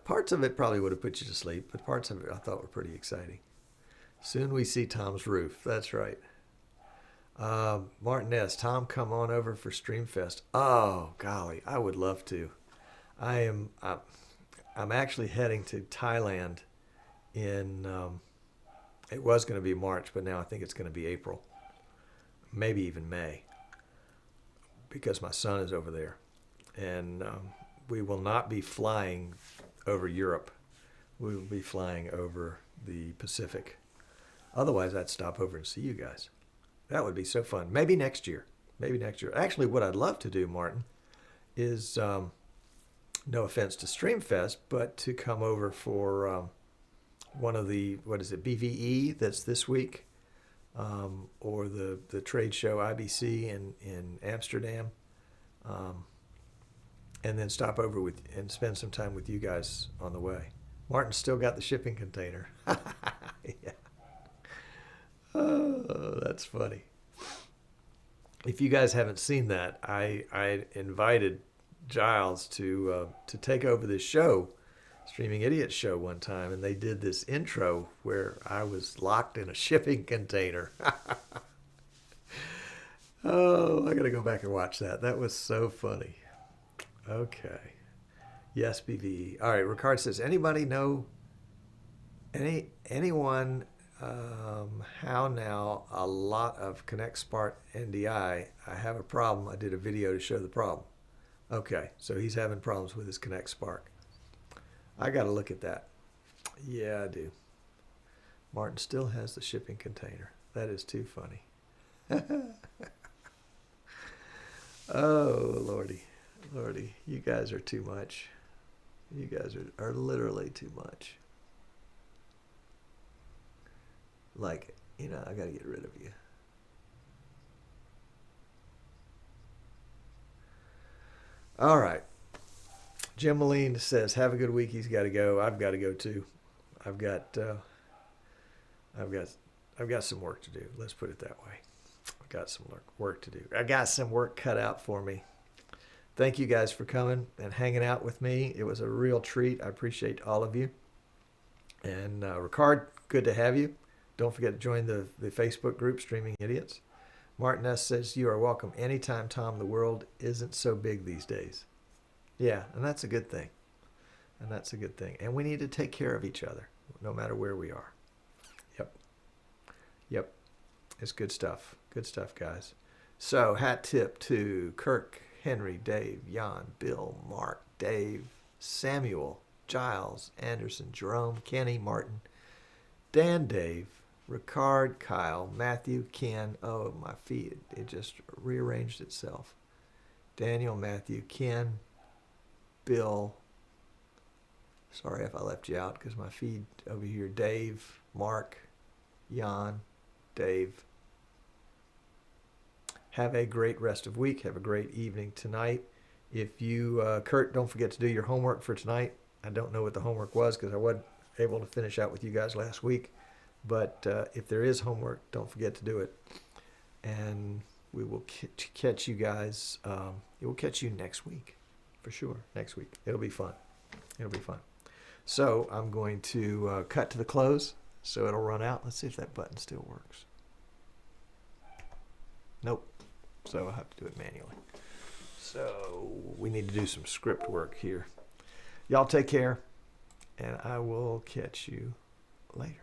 Parts of it probably would have put you to sleep, but parts of it I thought were pretty exciting. Soon we see Tom's roof. That's right. Martin S., Tom, come on over for Streamfest. Oh, golly, I would love to. I'm actually heading to Thailand in, it was going to be March, but now I think it's going to be April. Maybe even May, because my son is over there. And we will not be flying over Europe. We will be flying over the Pacific. Otherwise, I'd stop over and see you guys. That would be so fun. Maybe next year. Actually, what I'd love to do, Martin, is, no offense to Streamfest, but to come over for one of the, BVE that's this week, or the trade show IBC in Amsterdam, and then stop over and spend some time with you guys on the way. Martin's still got the shipping container. Yeah. Oh, that's funny. If you guys haven't seen that, I invited Giles to take over this show, Streaming Idiot show, one time, and they did this intro where I was locked in a shipping container. Oh, I gotta go back and watch that. That was so funny. Okay. Yes, BVE. All right. Ricard says, anybody know anyone how now a lot of Connect Spark NDI? I have a problem. I did a video to show the problem. Okay, so he's having problems with his Connect Spark. I got to look at that. Yeah, I do. Martin still has the shipping container. That is too funny. Oh, Lordy. Lordy, you guys are too much. You guys are literally too much. Like, you know, I got to get rid of you. All right. Jim Moline says, "Have a good week." He's got to go. I've got to go too. I've got some work to do. Let's put it that way. I've got some work to do. I got some work cut out for me. Thank you guys for coming and hanging out with me. It was a real treat. I appreciate all of you. And Ricard, good to have you. Don't forget to join the Facebook group, Streaming Idiots. Martin S. says, "You are welcome anytime, Tom. The world isn't so big these days." Yeah, and that's a good thing. And that's a good thing. And we need to take care of each other, no matter where we are. Yep. Yep. It's good stuff. Good stuff, guys. So, hat tip to Kirk, Henry, Dave, Jan, Bill, Mark, Dave, Samuel, Giles, Anderson, Jerome, Kenny, Martin, Dan, Dave, Ricard, Kyle, Matthew, Ken. Oh, my feed. It just rearranged itself. Daniel, Matthew, Ken, Bill. Sorry if I left you out because my feed over here. Dave, Mark, Jan, Dave. Have a great rest of week. Have a great evening tonight. If you, Kurt, don't forget to do your homework for tonight. I don't know what the homework was because I wasn't able to finish out with you guys last week. But if there is homework, don't forget to do it. And we will catch you guys. It will catch you next week, for sure. Next week. It'll be fun. It'll be fun. So I'm going to cut to the close so it'll run out. Let's see if that button still works. Nope. So I'll have to do it manually. So we need to do some script work here. Y'all take care, and I will catch you later.